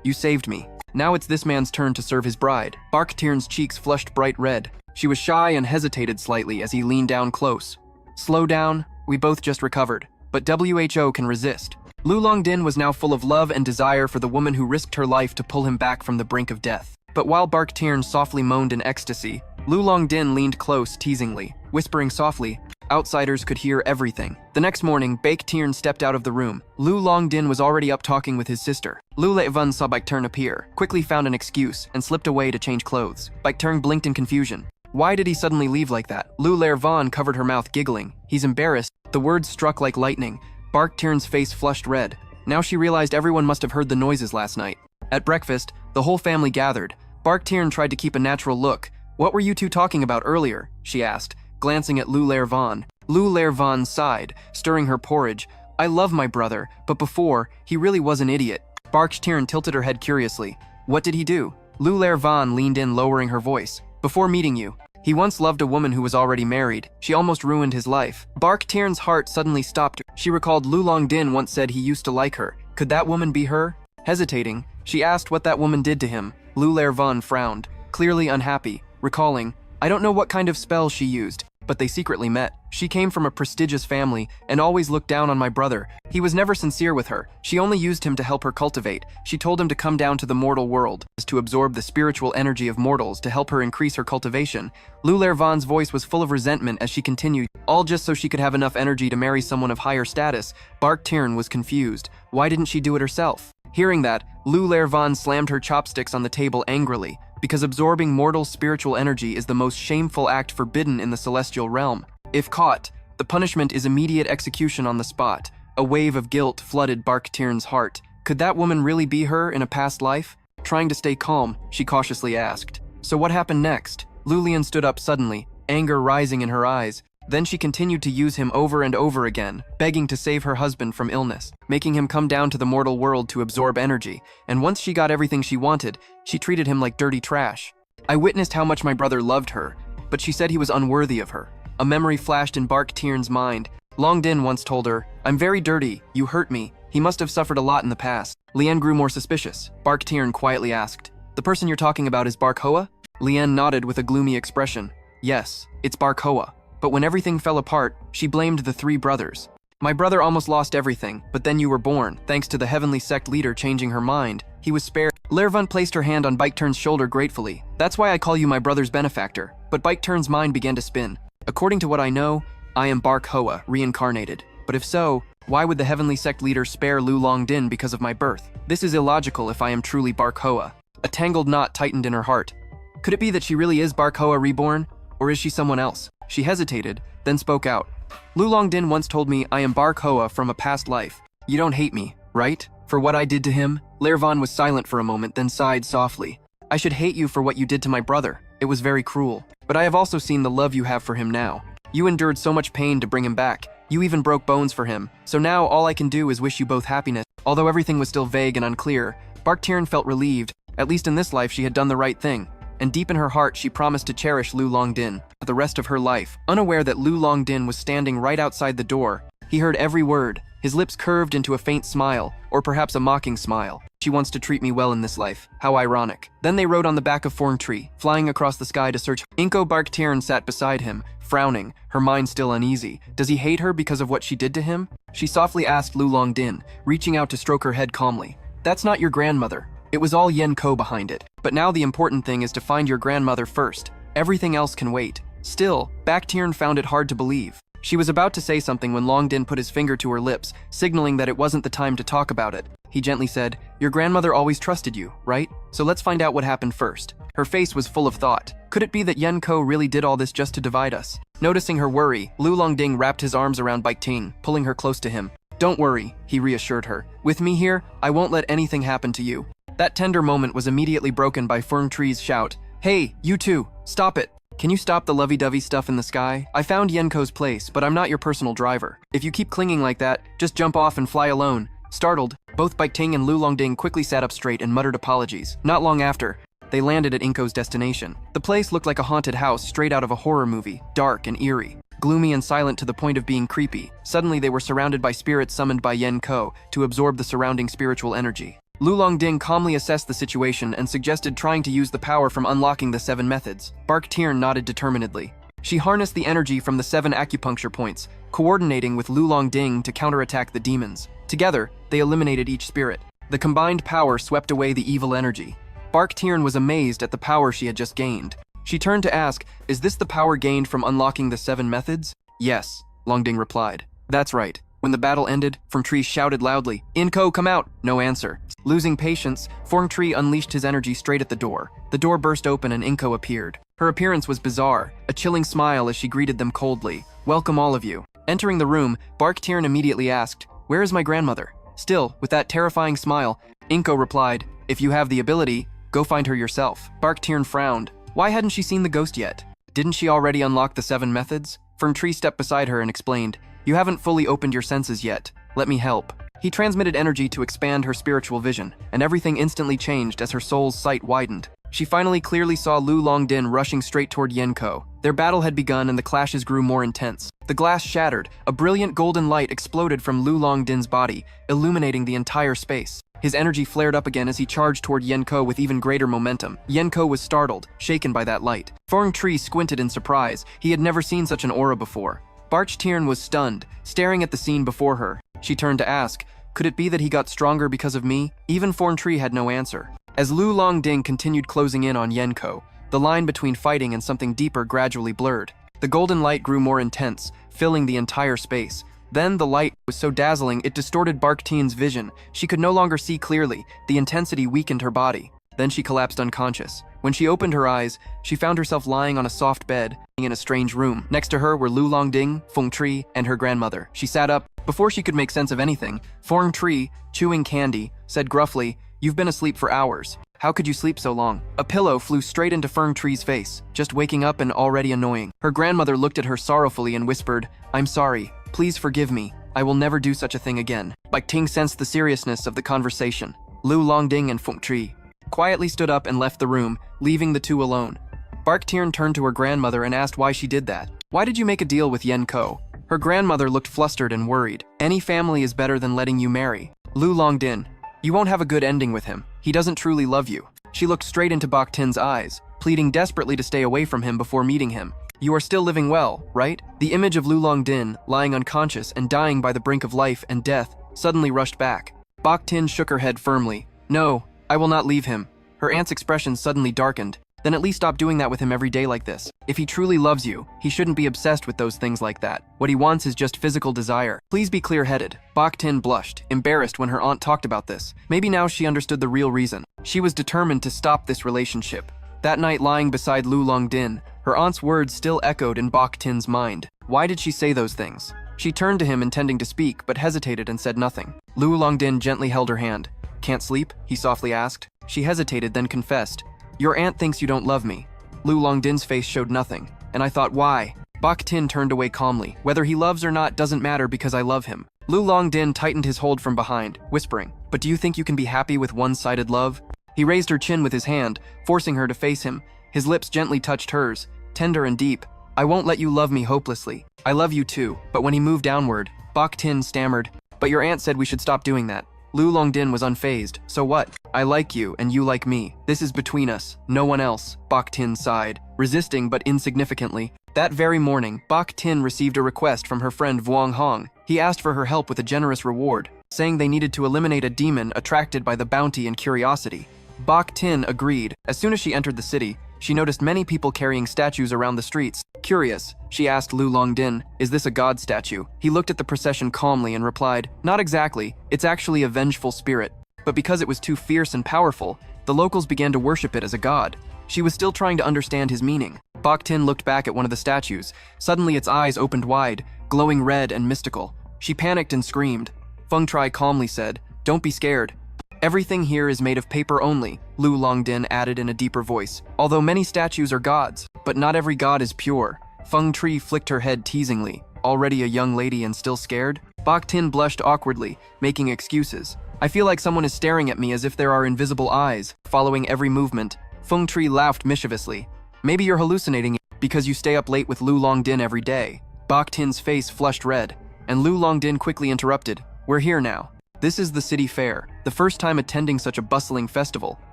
You saved me. Now it's this man's turn to serve his bride. Bach Tinh cheeks flushed bright red. She was shy and hesitated slightly as he leaned down close. Slow down, we both just recovered, but WHO can resist. Lu Longdin was now full of love and desire for the woman who risked her life to pull him back from the brink of death. But while Bach Tinh softly moaned in ecstasy, Lu Longdin leaned close teasingly, whispering softly. Outsiders could hear everything. The next morning, Bach Tinh stepped out of the room. Lu Longdin was already up talking with his sister. Lu Levan saw Bach Tinh appear, quickly found an excuse, and slipped away to change clothes. Bach Tinh blinked in confusion. Why did he suddenly leave like that? Lu Levan covered her mouth, giggling. He's embarrassed. The words struck like lightning. Bach Tinh face flushed red. Now she realized everyone must have heard the noises last night. At breakfast, the whole family gathered. Bach Tinh tried to keep a natural look. What were you two talking about earlier? She asked, glancing at Lu Levan. Lu Levan sighed, stirring her porridge. I love my brother, but before, he really was an idiot. Bach Tinh tilted her head curiously. What did he do? Lu Levan leaned in, lowering her voice. Before meeting you, he once loved a woman who was already married. She almost ruined his life. Bach Tinh heart suddenly stopped. She recalled Lu Longdin once said he used to like her. Could that woman be her? Hesitating, she asked what that woman did to him. Lu Levan frowned, clearly unhappy, recalling, I don't know what kind of spell she used, but they secretly met. She came from a prestigious family and always looked down on my brother. He was never sincere with her. She only used him to help her cultivate. She told him to come down to the mortal world, to absorb the spiritual energy of mortals to help her increase her cultivation. Lu Levan's voice was full of resentment as she continued, all just so she could have enough energy to marry someone of higher status. Bach Tinh was confused. Why didn't she do it herself? Hearing that, Lu Levan slammed her chopsticks on the table angrily, because absorbing mortal spiritual energy is the most shameful act forbidden in the celestial realm. If caught, the punishment is immediate execution on the spot. A wave of guilt flooded Bach Tinh heart. Could that woman really be her in a past life? Trying to stay calm, she cautiously asked. So what happened next? Lulian stood up suddenly, anger rising in her eyes. Then she continued to use him over and over again, begging to save her husband from illness, making him come down to the mortal world to absorb energy. And once she got everything she wanted, she treated him like dirty trash. I witnessed how much my brother loved her, but she said he was unworthy of her. A memory flashed in Bach Tinh mind. Longdin once told her, I'm very dirty, you hurt me. He must have suffered a lot in the past. Lien grew more suspicious. Bach Tinh quietly asked, the person you're talking about is Bach Hoa? Lien nodded with a gloomy expression. Yes, it's Bach Hoa. But when everything fell apart, she blamed the 3 brothers. My brother almost lost everything, but then you were born, thanks to the heavenly sect leader changing her mind. He was spared. Lervant placed her hand on Bike Turn's shoulder gratefully. That's why I call you my brother's benefactor. But Bike Turn's mind began to spin. According to what I know, I am Bark Hoa, reincarnated. But if so, why would the heavenly sect leader spare Lu Long Din because of my birth? This is illogical if I am truly Bark Hoa. A tangled knot tightened in her heart. Could it be that she really is Bark Hoa reborn? Or is she someone else? She hesitated, then spoke out. Lu Long Din once told me I am Bark Hoa from a past life. You don't hate me, right? For what I did to him? Lervan was silent for a moment, then sighed softly. I should hate you for what you did to my brother. It was very cruel. But I have also seen the love you have for him now. You endured so much pain to bring him back. You even broke bones for him. So now all I can do is wish you both happiness. Although everything was still vague and unclear, Bark Tiern felt relieved. At least in this life she had done the right thing. And deep in her heart she promised to cherish Lu Long Din for the rest of her life. Unaware that Lu Long Din was standing right outside the door, he heard every word. His lips curved into a faint smile, or perhaps a mocking smile. She wants to treat me well in this life. How ironic. Then they rode on the back of Forng Tree, flying across the sky to search. Inko Bark Tiern sat beside him, frowning, her mind still uneasy. Does he hate her because of what she did to him? She softly asked Lu Long Din, reaching out to stroke her head calmly. That's not your grandmother. It was all Yen Ko behind it. But now the important thing is to find your grandmother first. Everything else can wait. Still, Bak Tiern found it hard to believe. She was about to say something when Long Din put his finger to her lips, signaling that it wasn't the time to talk about it. He gently said, your grandmother always trusted you, right? So let's find out what happened first. Her face was full of thought. Could it be that Yen Ko really did all this just to divide us? Noticing her worry, Lu Long Ding wrapped his arms around Bike Ting, pulling her close to him. Don't worry, he reassured her. With me here, I won't let anything happen to you. That tender moment was immediately broken by Fern Tree's shout. Hey, you two, stop it. Can you stop the lovey-dovey stuff in the sky? I found Yenko's place, but I'm not your personal driver. If you keep clinging like that, just jump off and fly alone. Startled, both Bike Ting and Lu Long Ding quickly sat up straight and muttered apologies. Not long after, they landed at Inko's destination. The place looked like a haunted house straight out of a horror movie, dark and eerie. Gloomy and silent to the point of being creepy. Suddenly they were surrounded by spirits summoned by Yen Ko to absorb the surrounding spiritual energy. Lu Long Ding calmly assessed the situation and suggested trying to use the power from unlocking the 7 methods. Bark Tiern nodded determinedly. She harnessed the energy from the 7 acupuncture points, coordinating with Lu Long Ding to counterattack the demons. Together, they eliminated each spirit. The combined power swept away the evil energy. Bark Tiern was amazed at the power she had just gained. She turned to ask, is this the power gained from unlocking the 7 methods? Yes, Long Ding replied. That's right. When the battle ended, Forng Tree shouted loudly, Inko, come out! No answer. Losing patience, Forng Tree unleashed his energy straight at the door. The door burst open and Inko appeared. Her appearance was bizarre, a chilling smile as she greeted them coldly. Welcome all of you. Entering the room, Bark Tiern immediately asked, where is my grandmother? Still, with that terrifying smile, Inko replied, if you have the ability, go find her yourself. Bark Tiern frowned. Why hadn't she seen the ghost yet? Didn't she already unlock the 7 methods? Forng Tree stepped beside her and explained, you haven't fully opened your senses yet. Let me help. He transmitted energy to expand her spiritual vision, and everything instantly changed as her soul's sight widened. She finally clearly saw Lu Long Din rushing straight toward Yen Ko. Their battle had begun and the clashes grew more intense. The glass shattered. A brilliant golden light exploded from Lu Long Din's body, illuminating the entire space. His energy flared up again as he charged toward Yen Ko with even greater momentum. Yen Ko was startled, shaken by that light. Forng Tree squinted in surprise. He had never seen such an aura before. Bark Tiern was stunned, staring at the scene before her. She turned to ask, could it be that he got stronger because of me? Even Forng Tree had no answer. As Lu Long Ding continued closing in on Yen Ko, the line between fighting and something deeper gradually blurred. The golden light grew more intense, filling the entire space. Then the light was so dazzling it distorted Bark Tiern's vision. She could no longer see clearly. The intensity weakened her body. Then she collapsed unconscious. When she opened her eyes, she found herself lying on a soft bed in a strange room. Next to her were Lu Long Ding, Forng Tree, and her grandmother. She sat up. Before she could make sense of anything, Forng Tree, chewing candy, said gruffly, you've been asleep for hours. How could you sleep so long? A pillow flew straight into Forng Tree's face, just waking up and already annoying. Her grandmother looked at her sorrowfully and whispered, I'm sorry. Please forgive me. I will never do such a thing again. Bike Ting sensed the seriousness of the conversation. Lu Long Ding and Forng Tree quietly stood up and left the room, leaving the two alone. Bark Tiern turned to her grandmother and asked why she did that. Why did you make a deal with Yen Ko? Her grandmother looked flustered and worried. Any family is better than letting you marry. Lu Long Din, you won't have a good ending with him. He doesn't truly love you. She looked straight into Bak Tin's eyes, pleading desperately to stay away from him before meeting him. You are still living well, right? The image of Lu Long Din, lying unconscious and dying by the brink of life and death, suddenly rushed back. Bak Tin shook her head firmly. No, I will not leave him. Her aunt's expression suddenly darkened. Then at least stop doing that with him every day like this. If he truly loves you, he shouldn't be obsessed with those things like that. What he wants is just physical desire. Please be clear-headed. Bach Tin blushed, embarrassed when her aunt talked about this. Maybe now she understood the real reason. She was determined to stop this relationship. That night, lying beside Lu Longdin, her aunt's words still echoed in Bach Tin's mind. Why did she say those things? She turned to him intending to speak, but hesitated and said nothing. Lu Longdin gently held her hand. Can't sleep? He softly asked. She hesitated, then confessed. Your aunt thinks you don't love me. Lu Longdin's face showed nothing, and I thought, why? Bach Tin turned away calmly. Whether he loves or not doesn't matter because I love him. Lu Longdin tightened his hold from behind, whispering, but do you think you can be happy with one-sided love? He raised her chin with his hand, forcing her to face him. His lips gently touched hers, tender and deep. I won't let you love me hopelessly. I love you too. But when he moved downward, Bach Tin stammered, but your aunt said we should stop doing that. Lu Longdin was unfazed. So what? I like you and you like me. This is between us, no one else. Bach Tin sighed, resisting but insignificantly. That very morning, Bach Tin received a request from her friend Vuong Hong. He asked for her help with a generous reward, saying they needed to eliminate a demon attracted by the bounty and curiosity. Bach Tin agreed. As soon as she entered the city, she noticed many people carrying statues around the streets. Curious, she asked Lu Longdin, is this a god statue? He looked at the procession calmly and replied, not exactly, it's actually a vengeful spirit. But because it was too fierce and powerful, the locals began to worship it as a god. She was still trying to understand his meaning. Bach Tin looked back at one of the statues. Suddenly its eyes opened wide, glowing red and mystical. She panicked and screamed. Feng Trai calmly said, don't be scared. Everything here is made of paper only, Lu Longdin added in a deeper voice. Although many statues are gods, but not every god is pure. Feng Trai flicked her head teasingly. Already a young lady and still scared? Bach Tin blushed awkwardly, making excuses. I feel like someone is staring at me as if there are invisible eyes, following every movement. Feng Trai laughed mischievously. Maybe you're hallucinating because you stay up late with Lu Longdin every day. Bach Tin's face flushed red, and Lu Longdin quickly interrupted. We're here now. This is the city fair, the first time attending such a bustling festival.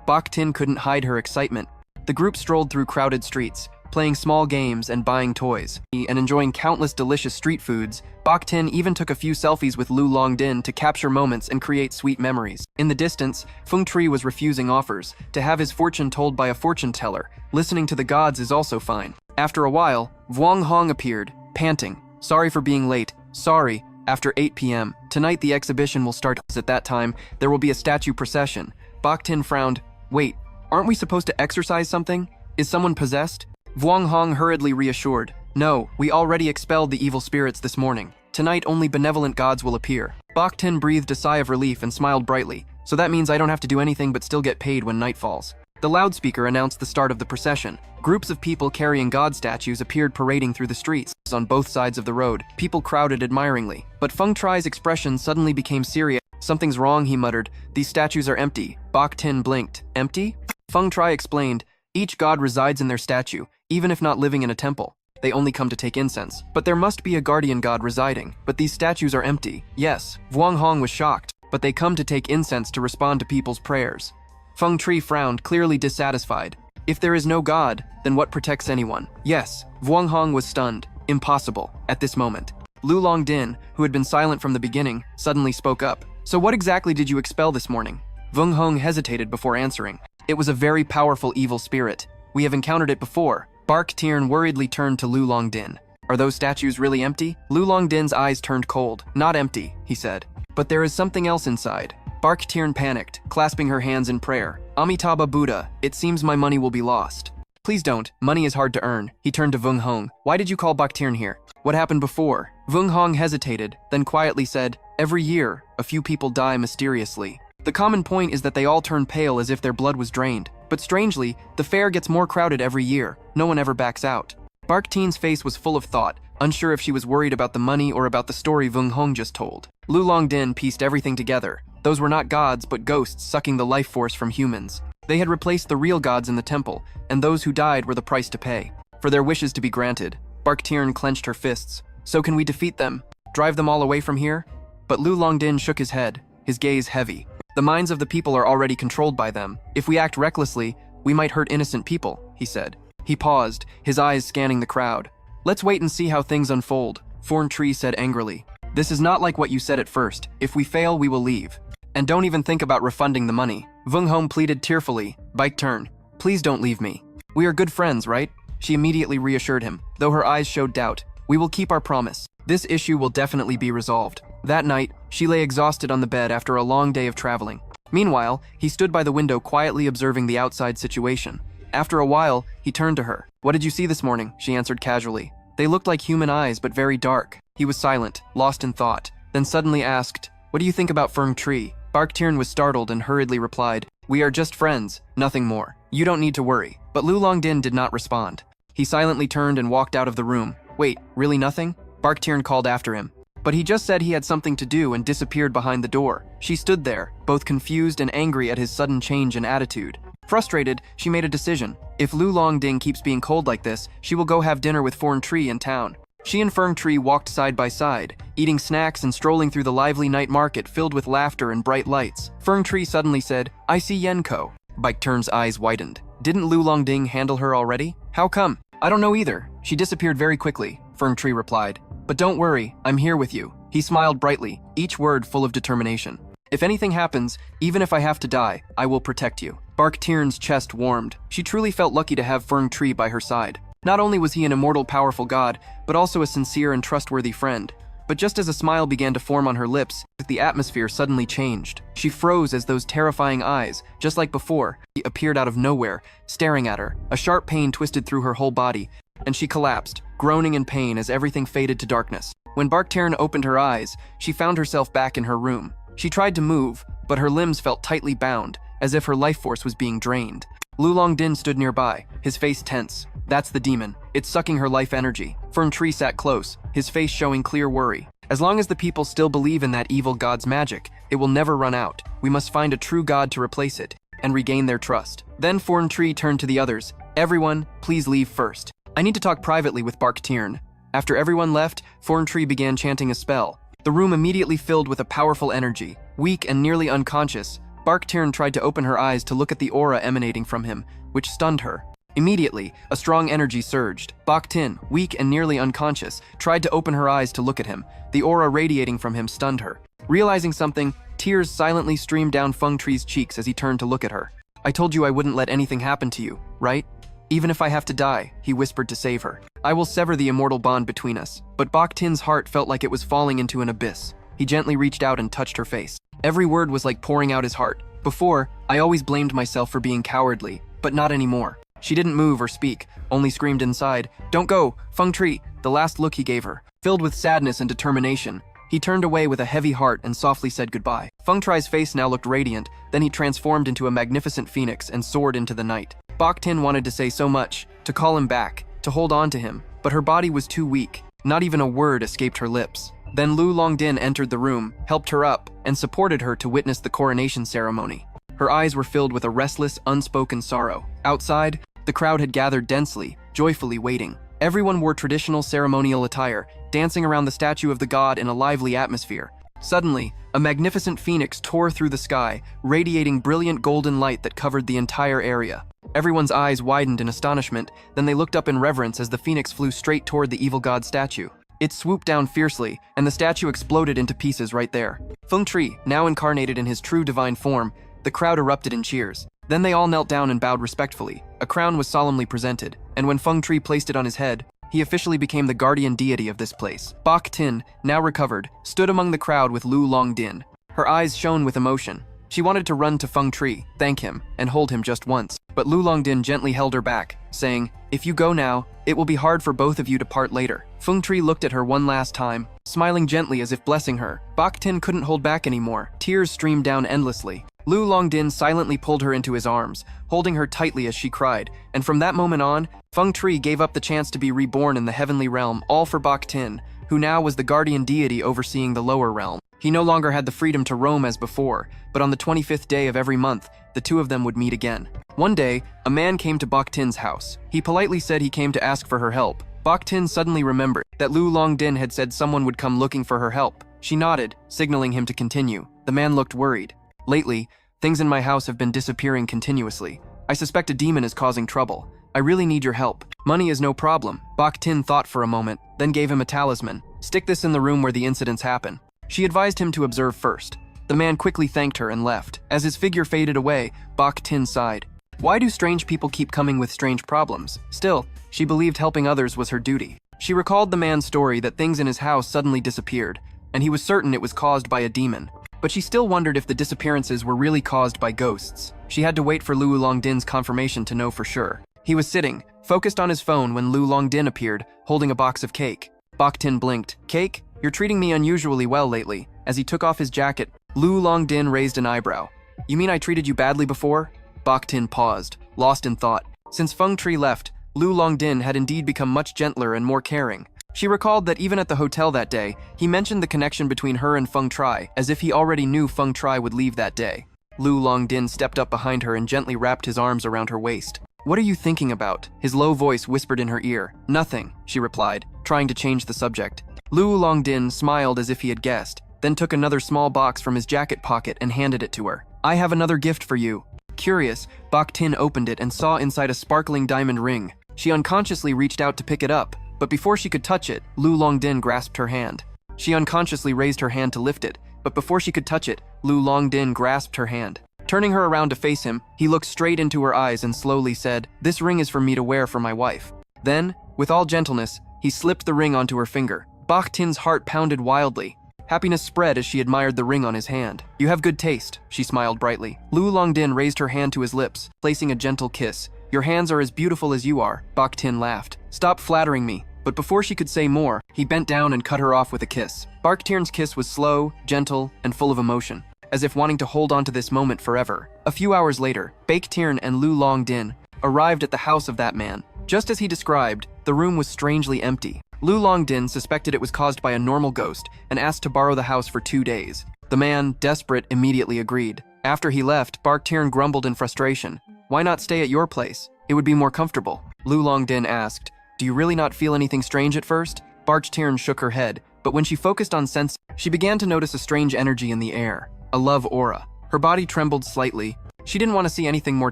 Bach Tin couldn't hide her excitement. The group strolled through crowded streets, playing small games and buying toys, and enjoying countless delicious street foods. Bach Tin even took a few selfies with Lu Longdin to capture moments and create sweet memories. In the distance, Feng Trai was refusing offers. To have his fortune told by a fortune teller, listening to the gods is also fine. After a while, Vuong Hong appeared, panting. Sorry for being late. Sorry. After 8 p.m. Tonight the exhibition will start. At that time, there will be a statue procession. Bach Tin frowned. Wait, aren't we supposed to exorcise something? Is someone possessed? Vuong Hong hurriedly reassured. No, we already expelled the evil spirits this morning. Tonight only benevolent gods will appear. Bach Tin breathed a sigh of relief and smiled brightly. So that means I don't have to do anything but still get paid when night falls. The loudspeaker announced the start of the procession. Groups of people carrying god statues appeared parading through the streets. On both sides of the road, people crowded admiringly. But Feng Trai's expression suddenly became serious. Something's wrong, he muttered. These statues are empty. Bach Tin blinked. Empty? Feng Trai explained. Each god resides in their statue, even if not living in a temple. They only come to take incense. But there must be a guardian god residing. But these statues are empty. Yes, Vuong Hong was shocked. But they come to take incense to respond to people's prayers. Feng Trai frowned, clearly dissatisfied. If there is no god, then what protects anyone? Yes, Vuong Hong was stunned. Impossible, at this moment. Lu Longdin, who had been silent from the beginning, suddenly spoke up. So what exactly did you expel this morning? Vuong Hong hesitated before answering. It was a very powerful evil spirit. We have encountered it before. Bach Tin worriedly turned to Lu Longdin. Are those statues really empty? Lu Longdin's eyes turned cold. Not empty, he said. But there is something else inside. Bach Tin panicked, clasping her hands in prayer. Amitabha Buddha, it seems my money will be lost. Please don't, money is hard to earn. He turned to Vuong Hong. Why did you call Bach Tin here? What happened before? Vuong Hong hesitated, then quietly said, every year, a few people die mysteriously. The common point is that they all turn pale as if their blood was drained. But strangely, the fair gets more crowded every year. No one ever backs out. Bach Tin's face was full of thought, unsure if she was worried about the money or about the story Vuong Hong just told. Lu Longdin pieced everything together. Those were not gods, but ghosts sucking the life force from humans. They had replaced the real gods in the temple, and those who died were the price to pay. For their wishes to be granted, Bach Tin clenched her fists. So can we defeat them? Drive them all away from here? But Lu Longdin shook his head, his gaze heavy. The minds of the people are already controlled by them. If we act recklessly, we might hurt innocent people, he said. He paused, his eyes scanning the crowd. Let's wait and see how things unfold, Feng Trai said angrily. This is not like what you said at first. If we fail, we will leave. And don't even think about refunding the money. Vung Home pleaded tearfully. Bike turn. Please don't leave me. We are good friends, right? She immediately reassured him, though her eyes showed doubt. We will keep our promise. This issue will definitely be resolved. That night, she lay exhausted on the bed after a long day of traveling. Meanwhile, he stood by the window quietly observing the outside situation. After a while, he turned to her. What did you see this morning? She answered casually. They looked like human eyes, but very dark. He was silent, lost in thought, then suddenly asked, What do you think about Feng Tree? Bach Tinh was startled and hurriedly replied, We are just friends, nothing more. You don't need to worry. But Lu Longdin did not respond. He silently turned and walked out of the room. Wait, really nothing? Bach Tinh called after him. But he just said he had something to do and disappeared behind the door. She stood there, both confused and angry at his sudden change in attitude. Frustrated, she made a decision. If Lu Longding keeps being cold like this, she will go have dinner with Feng Tree in town. She and Feng Tree walked side by side, eating snacks and strolling through the lively night market filled with laughter and bright lights. Feng Tree suddenly said, I see Yenko. Bach Turn's eyes widened. Didn't Lu Longding handle her already? How come? I don't know either. She disappeared very quickly, Feng Tree replied. But don't worry, I'm here with you. He smiled brightly, each word full of determination. If anything happens, even if I have to die, I will protect you. Bach Turn's chest warmed. She truly felt lucky to have Feng Tree by her side. Not only was he an immortal, powerful god, but also a sincere and trustworthy friend. But just as a smile began to form on her lips, the atmosphere suddenly changed. She froze as those terrifying eyes, just like before, appeared out of nowhere, staring at her. A sharp pain twisted through her whole body, and she collapsed, groaning in pain as everything faded to darkness. When Bach Tinh opened her eyes, she found herself back in her room. She tried to move, but her limbs felt tightly bound, as if her life force was being drained. Lu Longdin stood nearby, his face tense. That's the demon. It's sucking her life energy. Feng Tree sat close, his face showing clear worry. As long as the people still believe in that evil god's magic, it will never run out. We must find a true god to replace it, and regain their trust. Then Feng Tree turned to the others. Everyone, please leave first. I need to talk privately with Bach Tinh. After everyone left, Feng Tree began chanting a spell. The room immediately filled with a powerful energy. Weak and nearly unconscious, Bach Tinh tried to open her eyes to look at the aura emanating from him, which stunned her. Immediately, a strong energy surged. Bach Tinh, weak and nearly unconscious, tried to open her eyes to look at him. The aura radiating from him stunned her. Realizing something, tears silently streamed down Feng Tree's cheeks as he turned to look at her. I told you I wouldn't let anything happen to you, right? Even if I have to die, he whispered to save her. I will sever the immortal bond between us. But Bach Tin's heart felt like it was falling into an abyss. He gently reached out and touched her face. Every word was like pouring out his heart. Before, I always blamed myself for being cowardly, but not anymore. She didn't move or speak, only screamed inside, Don't go, Feng Tree, the last look he gave her. Filled with sadness and determination, he turned away with a heavy heart and softly said goodbye. Feng Tri's face now looked radiant, then he transformed into a magnificent phoenix and soared into the night. Bach Tinh wanted to say so much, to call him back, to hold on to him, but her body was too weak. Not even a word escaped her lips. Then Lu Longdin entered the room, helped her up, and supported her to witness the coronation ceremony. Her eyes were filled with a restless, unspoken sorrow. Outside, the crowd had gathered densely, joyfully waiting. Everyone wore traditional ceremonial attire, dancing around the statue of the god in a lively atmosphere. Suddenly, a magnificent phoenix tore through the sky, radiating brilliant golden light that covered the entire area. Everyone's eyes widened in astonishment, then they looked up in reverence as the phoenix flew straight toward the evil god statue. It swooped down fiercely, and the statue exploded into pieces right there. Feng Tree, now incarnated in his true divine form, the crowd erupted in cheers. Then they all knelt down and bowed respectfully. A crown was solemnly presented, and when Feng Tree placed it on his head, he officially became the guardian deity of this place. Bach Tinh, now recovered, stood among the crowd with Lu Longdin. Her eyes shone with emotion. She wanted to run to Feng Tree, thank him, and hold him just once. But Lu Longdin gently held her back, saying, If you go now, it will be hard for both of you to part later. Feng Tree looked at her one last time, smiling gently as if blessing her. Bach Tinh couldn't hold back anymore. Tears streamed down endlessly. Lu Longdin silently pulled her into his arms, holding her tightly as she cried, and from that moment on, Feng Tree gave up the chance to be reborn in the heavenly realm, all for Bach Tinh, who now was the guardian deity overseeing the lower realm. He no longer had the freedom to roam as before, but on the 25th day of every month, the two of them would meet again. One day, a man came to Bach Tin's house. He politely said he came to ask for her help. Bach Tinh suddenly remembered that Lu Longdin had said someone would come looking for her help. She nodded, signaling him to continue. The man looked worried. Lately, things in my house have been disappearing continuously. I suspect a demon is causing trouble. I really need your help. Money is no problem. Bach Tinh thought for a moment, then gave him a talisman. Stick this in the room where the incidents happen. She advised him to observe first. The man quickly thanked her and left. As his figure faded away, Bach Tin sighed. Why do strange people keep coming with strange problems? Still, she believed helping others was her duty. She recalled the man's story that things in his house suddenly disappeared, and he was certain it was caused by a demon. But she still wondered if the disappearances were really caused by ghosts. She had to wait for Lu Longdin's confirmation to know for sure. He was sitting, focused on his phone when Lu Longdin appeared, holding a box of cake. Bach Tin blinked. Cake? You're treating me unusually well lately. As he took off his jacket, Lu Longdin raised an eyebrow. You mean I treated you badly before? Bach Tin paused, lost in thought. Since Feng Tri left, Lu Longdin had indeed become much gentler and more caring. She recalled that even at the hotel that day, he mentioned the connection between her and Feng Tri, as if he already knew Feng Tri would leave that day. Lu Longdin stepped up behind her and gently wrapped his arms around her waist. What are you thinking about? His low voice whispered in her ear. Nothing, she replied, trying to change the subject. Lu Longdin smiled as if he had guessed, then took another small box from his jacket pocket and handed it to her. I have another gift for you. Curious, Bach Tin opened it and saw inside a sparkling diamond ring. She unconsciously reached out to pick it up, but before she could touch it, Lu Longdin grasped her hand. She unconsciously raised her hand to lift it, but before she could touch it, Lu Longdin grasped her hand. Turning her around to face him, he looked straight into her eyes and slowly said, "This ring is for me to wear for my wife." Then, with all gentleness, he slipped the ring onto her finger. Bach Tin's heart pounded wildly. Happiness spread as she admired the ring on his hand. You have good taste, she smiled brightly. Lu Longdin raised her hand to his lips, placing a gentle kiss. Your hands are as beautiful as you are, Bach Tin laughed. Stop flattering me. But before she could say more, he bent down and cut her off with a kiss. Bach Tin's kiss was slow, gentle, and full of emotion, as if wanting to hold on to this moment forever. A few hours later, Bach Tin and Lu Longdin arrived at the house of that man. Just as he described, the room was strangely empty. Lu Longdin suspected it was caused by a normal ghost and asked to borrow the house for 2 days. The man, desperate, immediately agreed. After he left, Bach Tin grumbled in frustration. Why not stay at your place? It would be more comfortable. Lu Longdin asked, do you really not feel anything strange at first? Bach Tin shook her head, but when she focused on sense, she began to notice a strange energy in the air, a love aura. Her body trembled slightly. She didn't want to see anything more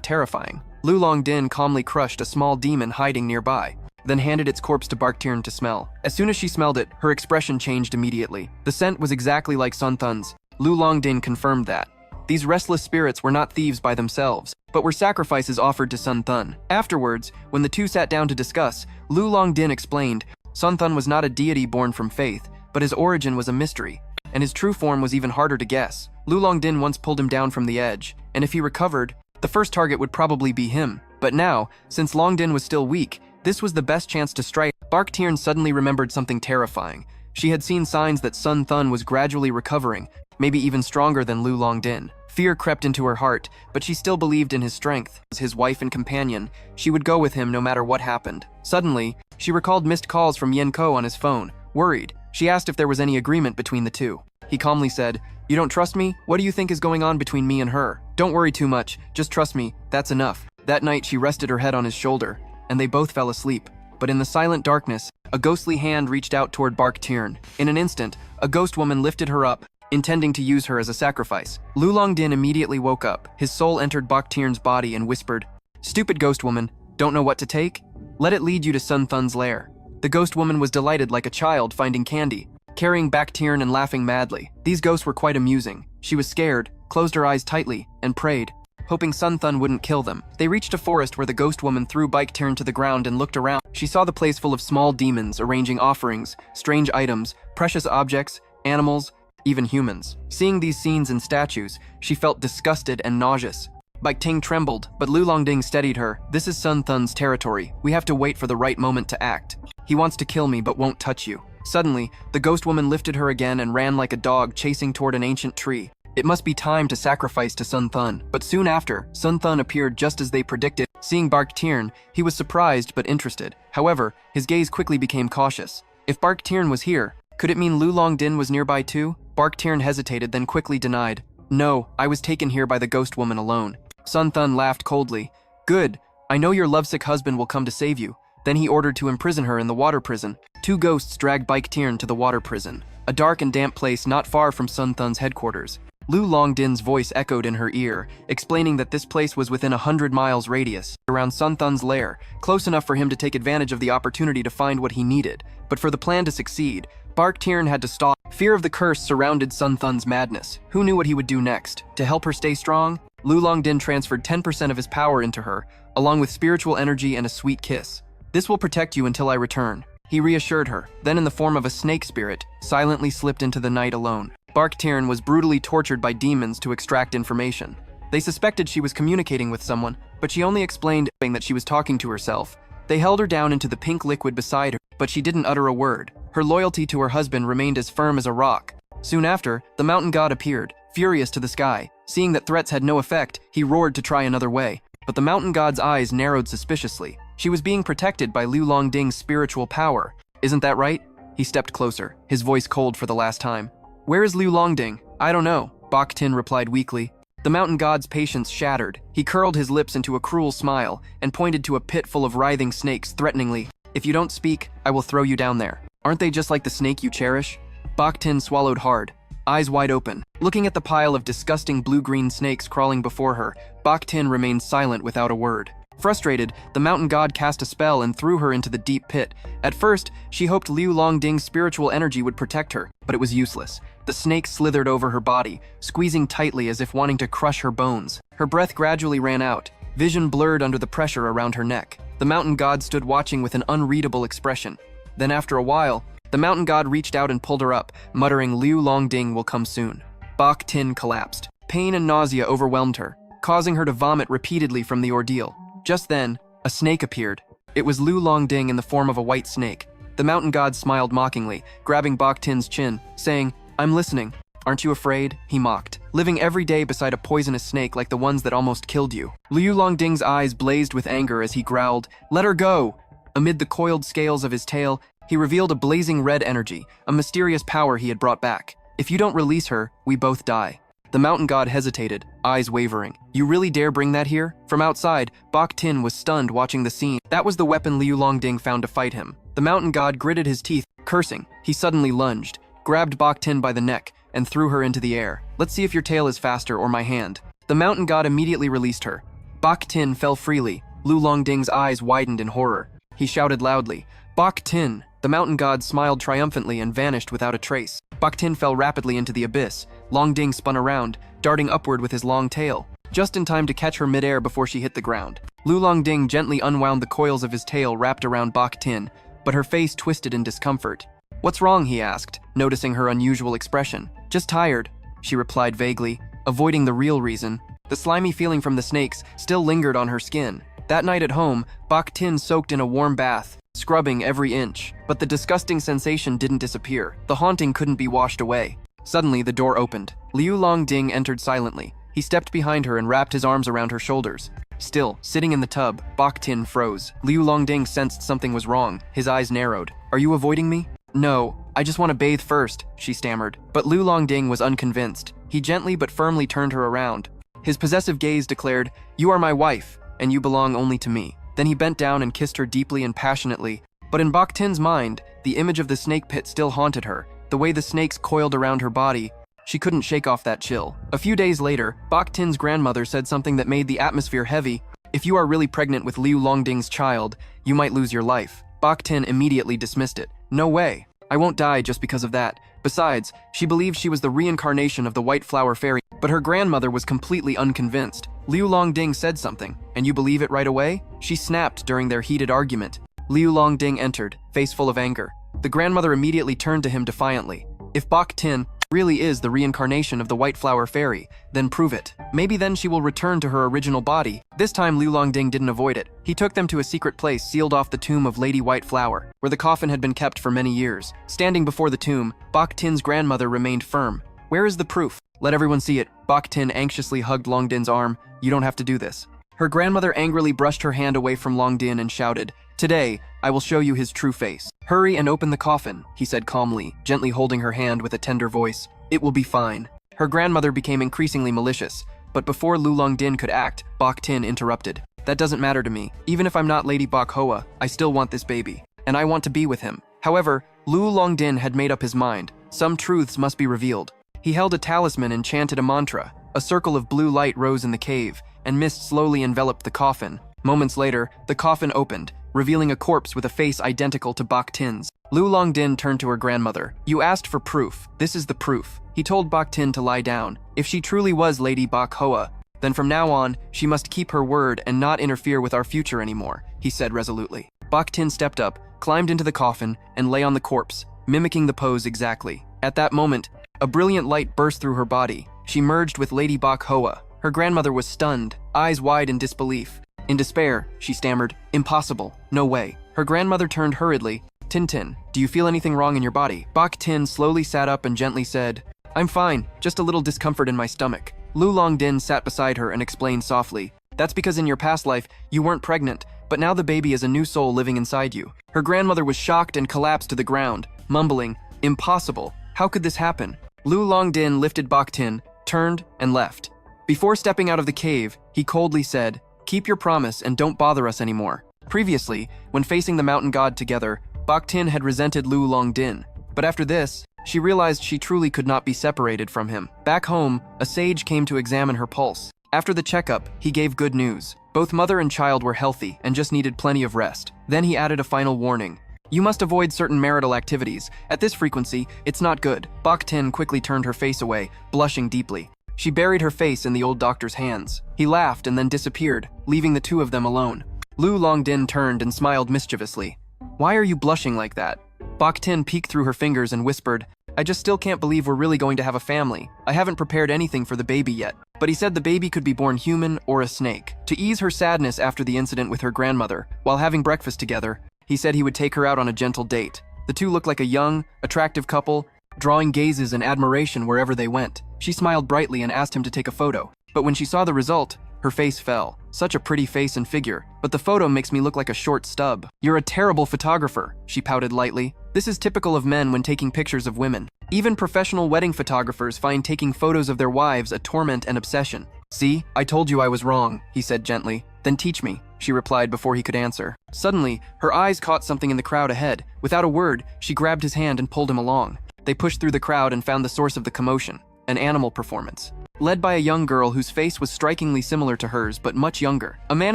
terrifying. Lu Longdin calmly crushed a small demon hiding nearby, then handed its corpse to Bach Tin to smell. As soon as she smelled it, her expression changed immediately. The scent was exactly like Sun Thun's. Lu Longdin confirmed that. These restless spirits were not thieves by themselves, but were sacrifices offered to Sun Thun. Afterwards, when the two sat down to discuss, Lu Longdin explained, Sun Thun was not a deity born from faith, but his origin was a mystery, and his true form was even harder to guess. Lu Longdin once pulled him down from the edge, and if he recovered, the first target would probably be him. But now, since Longdin was still weak, this was the best chance to strike. Bach Tin suddenly remembered something terrifying. She had seen signs that Sun Thun was gradually recovering, maybe even stronger than Lu Longdin. Fear crept into her heart, but she still believed in his strength. As his wife and companion, she would go with him no matter what happened. Suddenly, she recalled missed calls from Yen Ko on his phone. Worried, she asked if there was any agreement between the two. He calmly said, you don't trust me? What do you think is going on between me and her? Don't worry too much, just trust me, that's enough. That night she rested her head on his shoulder, and they both fell asleep. But in the silent darkness, a ghostly hand reached out toward Bach Tin. In an instant, a ghost woman lifted her up, intending to use her as a sacrifice. Lu Longdin immediately woke up. His soul entered Bach Tin's body and whispered, stupid ghost woman, don't know what to take? Let it lead you to Sun Thun's lair. The ghost woman was delighted like a child finding candy, carrying Bach Tin and laughing madly. These ghosts were quite amusing. She was scared, closed her eyes tightly, and prayed, hoping Sun Thun wouldn't kill them. They reached a forest where the ghost woman threw Bach Tin to the ground and looked around. She saw the place full of small demons arranging offerings, strange items, precious objects, animals, even humans. Seeing these scenes and statues, she felt disgusted and nauseous. Bach Tin trembled, but Lu Longdin steadied her. This is Sun Thun's territory. We have to wait for the right moment to act. He wants to kill me but won't touch you. Suddenly, the ghost woman lifted her again and ran like a dog chasing toward an ancient tree. It must be time to sacrifice to Sun Thun. But soon after, Sun Thun appeared just as they predicted. Seeing Bach Tin, he was surprised but interested. However, his gaze quickly became cautious. If Bach Tin was here, could it mean Lu Longdin was nearby too? Bach Tin hesitated, then quickly denied. No, I was taken here by the ghost woman alone. Sun Thun laughed coldly. Good, I know your lovesick husband will come to save you. Then he ordered to imprison her in the water prison. Two ghosts dragged Bach Tin to the water prison, a dark and damp place not far from Sun Thun's headquarters. Lu Longdin's voice echoed in her ear, explaining that this place was within 100 miles radius, around Sun Thun's lair, close enough for him to take advantage of the opportunity to find what he needed. But for the plan to succeed, Bach Tinh had to stop. Fear of the curse surrounded Sun Thun's madness. Who knew what he would do next? To help her stay strong, Lu Longdin transferred 10% of his power into her, along with spiritual energy and a sweet kiss. "This will protect you until I return," he reassured her, then in the form of a snake spirit, silently slipped into the night alone. Bach Tinh was brutally tortured by demons to extract information. They suspected she was communicating with someone, but she only explained that she was talking to herself. They held her down into the pink liquid beside her, but she didn't utter a word. Her loyalty to her husband remained as firm as a rock. Soon after, the mountain god appeared, furious to the sky. Seeing that threats had no effect, he roared to try another way. But the mountain god's eyes narrowed suspiciously. She was being protected by Lu Longding's spiritual power. "Isn't that right?" He stepped closer, his voice cold for the last time. "Where is Lu Longding?" "I don't know," Bach Tinh replied weakly. The mountain god's patience shattered. He curled his lips into a cruel smile and pointed to a pit full of writhing snakes threateningly. "If you don't speak, I will throw you down there. Aren't they just like the snake you cherish?" Bach Tinh swallowed hard, eyes wide open. Looking at the pile of disgusting blue-green snakes crawling before her, Bach Tinh remained silent without a word. Frustrated, the mountain god cast a spell and threw her into the deep pit. At first, she hoped Lu Longding's spiritual energy would protect her, but it was useless. The snake slithered over her body, squeezing tightly as if wanting to crush her bones. Her breath gradually ran out, vision blurred under the pressure around her neck. The mountain god stood watching with an unreadable expression. Then after a while, the mountain god reached out and pulled her up, muttering, "Lu Longding will come soon." Bach Tinh collapsed. Pain and nausea overwhelmed her, causing her to vomit repeatedly from the ordeal. Just then, a snake appeared. It was Lu Longding in the form of a white snake. The mountain god smiled mockingly, grabbing Bach Tin's chin, saying, "I'm listening." "Aren't you afraid?" he mocked. "Living every day beside a poisonous snake like the ones that almost killed you." Lu Longding's eyes blazed with anger as he growled, "Let her go!" Amid the coiled scales of his tail, he revealed a blazing red energy, a mysterious power he had brought back. "If you don't release her, we both die." The mountain god hesitated, eyes wavering. "You really dare bring that here?" From outside, Bach Tinh was stunned watching the scene. That was the weapon Lu Longding found to fight him. The mountain god gritted his teeth, cursing. He suddenly lunged, grabbed Bach Tinh by the neck, and threw her into the air. "Let's see if your tail is faster or my hand." The mountain god immediately released her. Bach Tinh fell freely. Lu Longding's eyes widened in horror. He shouted loudly, "Bach Tinh!" The mountain god smiled triumphantly and vanished without a trace. Bach Tinh fell rapidly into the abyss. Longding spun around, darting upward with his long tail, just in time to catch her midair before she hit the ground. Lu Longding gently unwound the coils of his tail wrapped around Bach Tinh, but her face twisted in discomfort. "What's wrong?" he asked, noticing her unusual expression. "Just tired," she replied vaguely, avoiding the real reason. The slimy feeling from the snakes still lingered on her skin. That night at home, Bach Tinh soaked in a warm bath, scrubbing every inch, but the disgusting sensation didn't disappear. The haunting couldn't be washed away. Suddenly, the door opened. Lu Longding entered silently. He stepped behind her and wrapped his arms around her shoulders. Still, sitting in the tub, Bach Tinh froze. Lu Longding sensed something was wrong. His eyes narrowed. "Are you avoiding me?" "No, I just want to bathe first," she stammered. But Lu Longding was unconvinced. He gently but firmly turned her around. His possessive gaze declared, "You are my wife, and you belong only to me." Then he bent down and kissed her deeply and passionately. But in Bach Tin's mind, the image of the snake pit still haunted her. The way the snakes coiled around her body, she couldn't shake off that chill. A few days later, Bach Tin's grandmother said something that made the atmosphere heavy. "If you are really pregnant with Lu Longding's child, you might lose your life." Bach Tin immediately dismissed it. "No way. I won't die just because of that." Besides, she believed she was the reincarnation of the White Flower Fairy, but her grandmother was completely unconvinced. Lu Longding said something, "And you believe it right away?" She snapped during their heated argument. Lu Longding entered, face full of anger. The grandmother immediately turned to him defiantly. "If Bach Tin really is the reincarnation of the White Flower Fairy, then prove it. Maybe then she will return to her original body." This time Lu Longding didn't avoid it. He took them to a secret place sealed off the tomb of Lady White Flower, where the coffin had been kept for many years. Standing before the tomb, Bach Tin's grandmother remained firm. "Where is the proof? Let everyone see it." Bach Tin anxiously hugged Longdin's arm. "You don't have to do this." Her grandmother angrily brushed her hand away from Longdin and shouted, "Today, I will show you his true face." "Hurry and open the coffin," he said calmly, gently holding her hand with a tender voice. "It will be fine." Her grandmother became increasingly malicious, but before Lu Longdin could act, Bach Tin interrupted. "That doesn't matter to me. Even if I'm not Lady Bach Hoa, I still want this baby, and I want to be with him." However, Lu Longdin had made up his mind. Some truths must be revealed. He held a talisman and chanted a mantra. A circle of blue light rose in the cave, and mist slowly enveloped the coffin. Moments later, the coffin opened, revealing a corpse with a face identical to Bach Tin's. Lu Longdin turned to her grandmother. "You asked for proof. This is the proof." He told Bach Tin to lie down. If she truly was Lady Bach Hoa, then from now on, she must keep her word and not interfere with our future anymore, he said resolutely. Bach Tin stepped up, climbed into the coffin, and lay on the corpse, mimicking the pose exactly. At that moment, a brilliant light burst through her body. She merged with Lady Bach Hoa. Her grandmother was stunned, eyes wide in disbelief. In despair, she stammered, "Impossible, no way." Her grandmother turned hurriedly. "Tin, do you feel anything wrong in your body?" Bach Tin slowly sat up and gently said, "I'm fine, just a little discomfort in my stomach." Lu Longdin sat beside her and explained softly, "That's because in your past life, you weren't pregnant, but now the baby is a new soul living inside you." Her grandmother was shocked and collapsed to the ground, mumbling, "Impossible, how could this happen?" Lu Longdin lifted Bach Tin, turned, and left. Before stepping out of the cave, he coldly said, "Keep your promise and don't bother us anymore." Previously, when facing the mountain god together, Bach Tin had resented Lu Longdin, but after this, she realized she truly could not be separated from him. Back home, a sage came to examine her pulse. After the checkup, he gave good news. Both mother and child were healthy and just needed plenty of rest. Then he added a final warning. "You must avoid certain marital activities. At this frequency, it's not good." Bach Tin quickly turned her face away, blushing deeply. She buried her face in the old doctor's hands. He laughed and then disappeared, leaving the two of them alone. Lu Longdin turned and smiled mischievously. "Why are you blushing like that?" Bach Tin peeked through her fingers and whispered, "I just still can't believe we're really going to have a family. I haven't prepared anything for the baby yet." But he said the baby could be born human or a snake. To ease her sadness after the incident with her grandmother, while having breakfast together, he said he would take her out on a gentle date. The two looked like a young, attractive couple, drawing gazes and admiration wherever they went. She smiled brightly and asked him to take a photo. But when she saw the result, her face fell. "Such a pretty face and figure, but the photo makes me look like a short stub." "You're a terrible photographer," she pouted lightly. This is typical of men when taking pictures of women. Even professional wedding photographers find taking photos of their wives a torment and obsession. "See, I told you I was wrong," he said gently. "Then teach me," she replied before he could answer. Suddenly, her eyes caught something in the crowd ahead. Without a word, she grabbed his hand and pulled him along. They pushed through the crowd and found the source of the commotion, an animal performance. Led by a young girl whose face was strikingly similar to hers but much younger. A man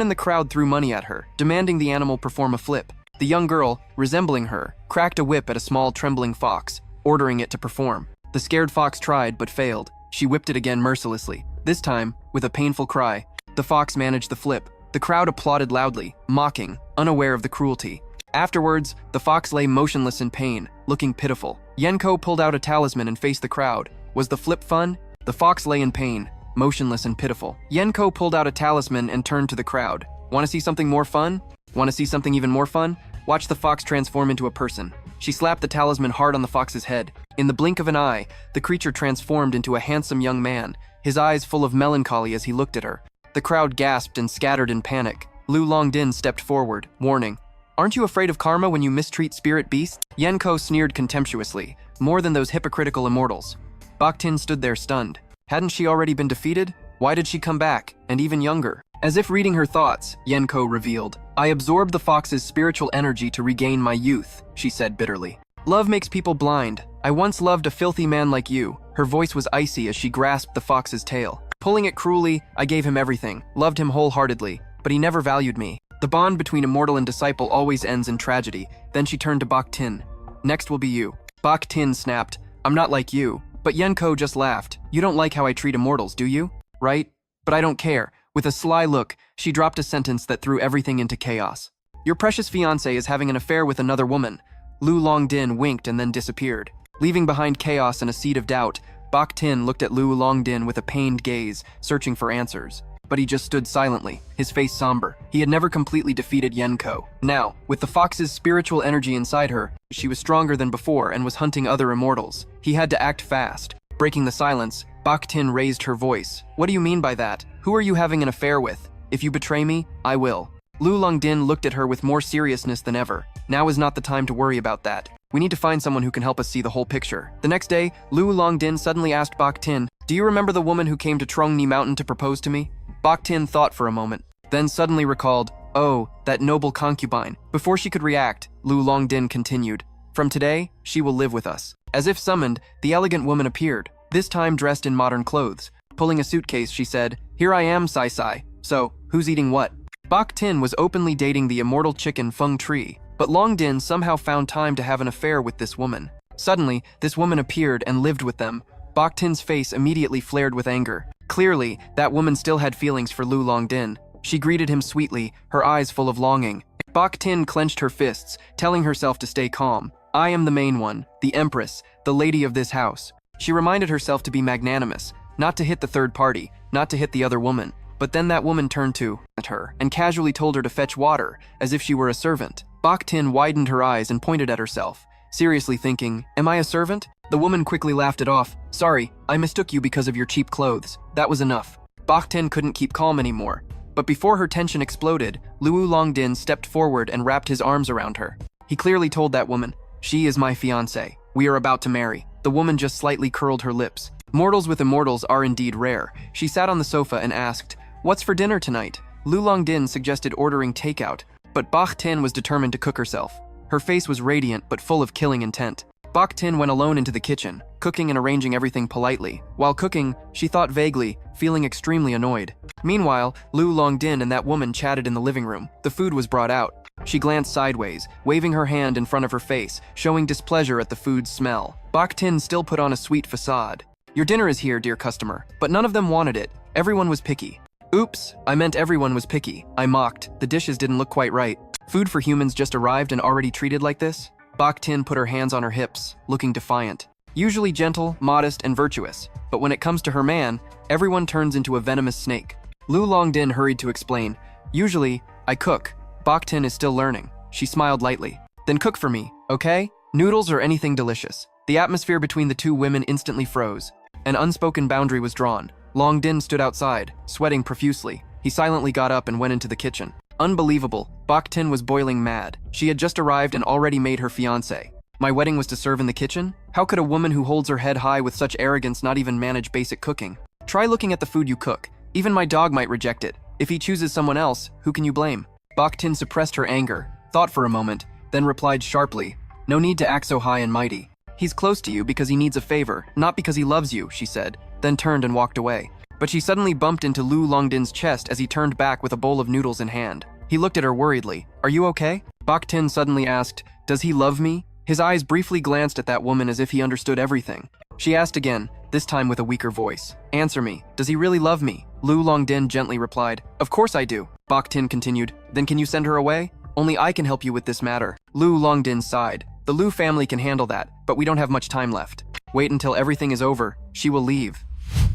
in the crowd threw money at her, demanding the animal perform a flip. The young girl, resembling her, cracked a whip at a small trembling fox, ordering it to perform. The scared fox tried but failed. She whipped it again mercilessly. This time, with a painful cry, the fox managed the flip. The crowd applauded loudly, mocking, unaware of the cruelty. Afterwards, the fox lay motionless in pain, looking pitiful. Yenko pulled out a talisman and faced the crowd. Was the flip fun? The fox lay in pain, motionless and pitiful. Yenko pulled out a talisman and turned to the crowd. "Want to see something more fun? Want to see something even more fun? Watch the fox transform into a person." She slapped the talisman hard on the fox's head. In the blink of an eye, the creature transformed into a handsome young man, his eyes full of melancholy as he looked at her. The crowd gasped and scattered in panic. Lu Longdin stepped forward, warning, "Aren't you afraid of karma when you mistreat spirit beasts?" Yenko sneered contemptuously, "More than those hypocritical immortals." Bach Tin stood there stunned. Hadn't she already been defeated? Why did she come back, and even younger? As if reading her thoughts, Yenko revealed, "I absorbed the fox's spiritual energy to regain my youth," she said bitterly. "Love makes people blind. I once loved a filthy man like you." Her voice was icy as she grasped the fox's tail. Pulling it cruelly, I gave him everything, loved him wholeheartedly, but he never valued me. The bond between immortal and disciple always ends in tragedy. Then she turned to Bach Tin. "Next will be you." Bach Tin snapped, "I'm not like you." But Yenko just laughed. "You don't like how I treat immortals, do you? Right? But I don't care." With a sly look, she dropped a sentence that threw everything into chaos. "Your precious fiancé is having an affair with another woman." Lu Longdin winked and then disappeared. Leaving behind chaos and a seed of doubt, Bach Tin looked at Lu Longdin with a pained gaze, searching for answers. But he just stood silently, his face somber. He had never completely defeated Yenko. Now, with the fox's spiritual energy inside her, she was stronger than before and was hunting other immortals. He had to act fast. Breaking the silence, Bach Tin raised her voice. "What do you mean by that? Who are you having an affair with? If you betray me, I will." Lu Longdin looked at her with more seriousness than ever. "Now is not the time to worry about that. We need to find someone who can help us see the whole picture." The next day, Lu Longdin suddenly asked Bach Tin, "Do you remember the woman who came to Trongni Mountain to propose to me?" Bach Tin thought for a moment, then suddenly recalled, "Oh, that noble concubine." Before she could react, Lu Longdin continued, "From today, she will live with us." As if summoned, the elegant woman appeared, this time dressed in modern clothes. Pulling a suitcase, she said, "Here I am, Sai Sai. So, who's eating what?" Bach Tin was openly dating the immortal chicken Feng Tri, but Long Din somehow found time to have an affair with this woman. Suddenly, this woman appeared and lived with them. Bach Tin's face immediately flared with anger. Clearly, that woman still had feelings for Lu Long Din. She greeted him sweetly, her eyes full of longing. Bach Tin clenched her fists, telling herself to stay calm. I am the main one, the empress, the lady of this house. She reminded herself to be magnanimous, not to hit the third party, not to hit the other woman. But then that woman turned to her and casually told her to fetch water, as if she were a servant. Bach Tin widened her eyes and pointed at herself, seriously thinking, am I a servant? The woman quickly laughed it off. Sorry, I mistook you because of your cheap clothes. That was enough. Bach Tin couldn't keep calm anymore. But before her tension exploded, Lu Long Din stepped forward and wrapped his arms around her. He clearly told that woman, she is my fiancée. We are about to marry. The woman just slightly curled her lips. Mortals with immortals are indeed rare. She sat on the sofa and asked, what's for dinner tonight? Lu Long Din suggested ordering takeout, but Bach Tin was determined to cook herself. Her face was radiant but full of killing intent. Bach Tin went alone into the kitchen, cooking and arranging everything politely. While cooking, she thought vaguely, feeling extremely annoyed. Meanwhile, Lu Long Din and that woman chatted in the living room. The food was brought out. She glanced sideways, waving her hand in front of her face, showing displeasure at the food's smell. Bach Tin still put on a sweet facade. Your dinner is here, dear customer. But none of them wanted it. Everyone was picky. Oops, I meant everyone was picky. I mocked. The dishes didn't look quite right. Food for humans just arrived and already treated like this? Bach Tin put her hands on her hips, looking defiant. Usually gentle, modest, and virtuous, but when it comes to her man, everyone turns into a venomous snake. Lu Long Din hurried to explain. Usually, I cook. Bach Tin is still learning. She smiled lightly. Then cook for me, okay? Noodles or anything delicious. The atmosphere between the two women instantly froze. An unspoken boundary was drawn. Long Din stood outside, sweating profusely. He silently got up and went into the kitchen. Unbelievable. Bach Tin was boiling mad. She had just arrived and already made her fiancé. My wedding was to serve in the kitchen? How could a woman who holds her head high with such arrogance not even manage basic cooking? Try looking at the food you cook. Even my dog might reject it. If he chooses someone else, who can you blame? Bach Tin suppressed her anger, thought for a moment, then replied sharply, no need to act so high and mighty. He's close to you because he needs a favor, not because he loves you, she said, then turned and walked away. But she suddenly bumped into Lu Long Din's chest as he turned back with a bowl of noodles in hand. He looked at her worriedly. Are you okay? Bach Tin suddenly asked, does he love me? His eyes briefly glanced at that woman as if he understood everything. She asked again, this time with a weaker voice. Answer me, does he really love me? Lu Long Din gently replied, of course I do. Bach Tin continued, then can you send her away? Only I can help you with this matter. Lu Long Din sighed. The Lu family can handle that, but we don't have much time left. Wait until everything is over. She will leave.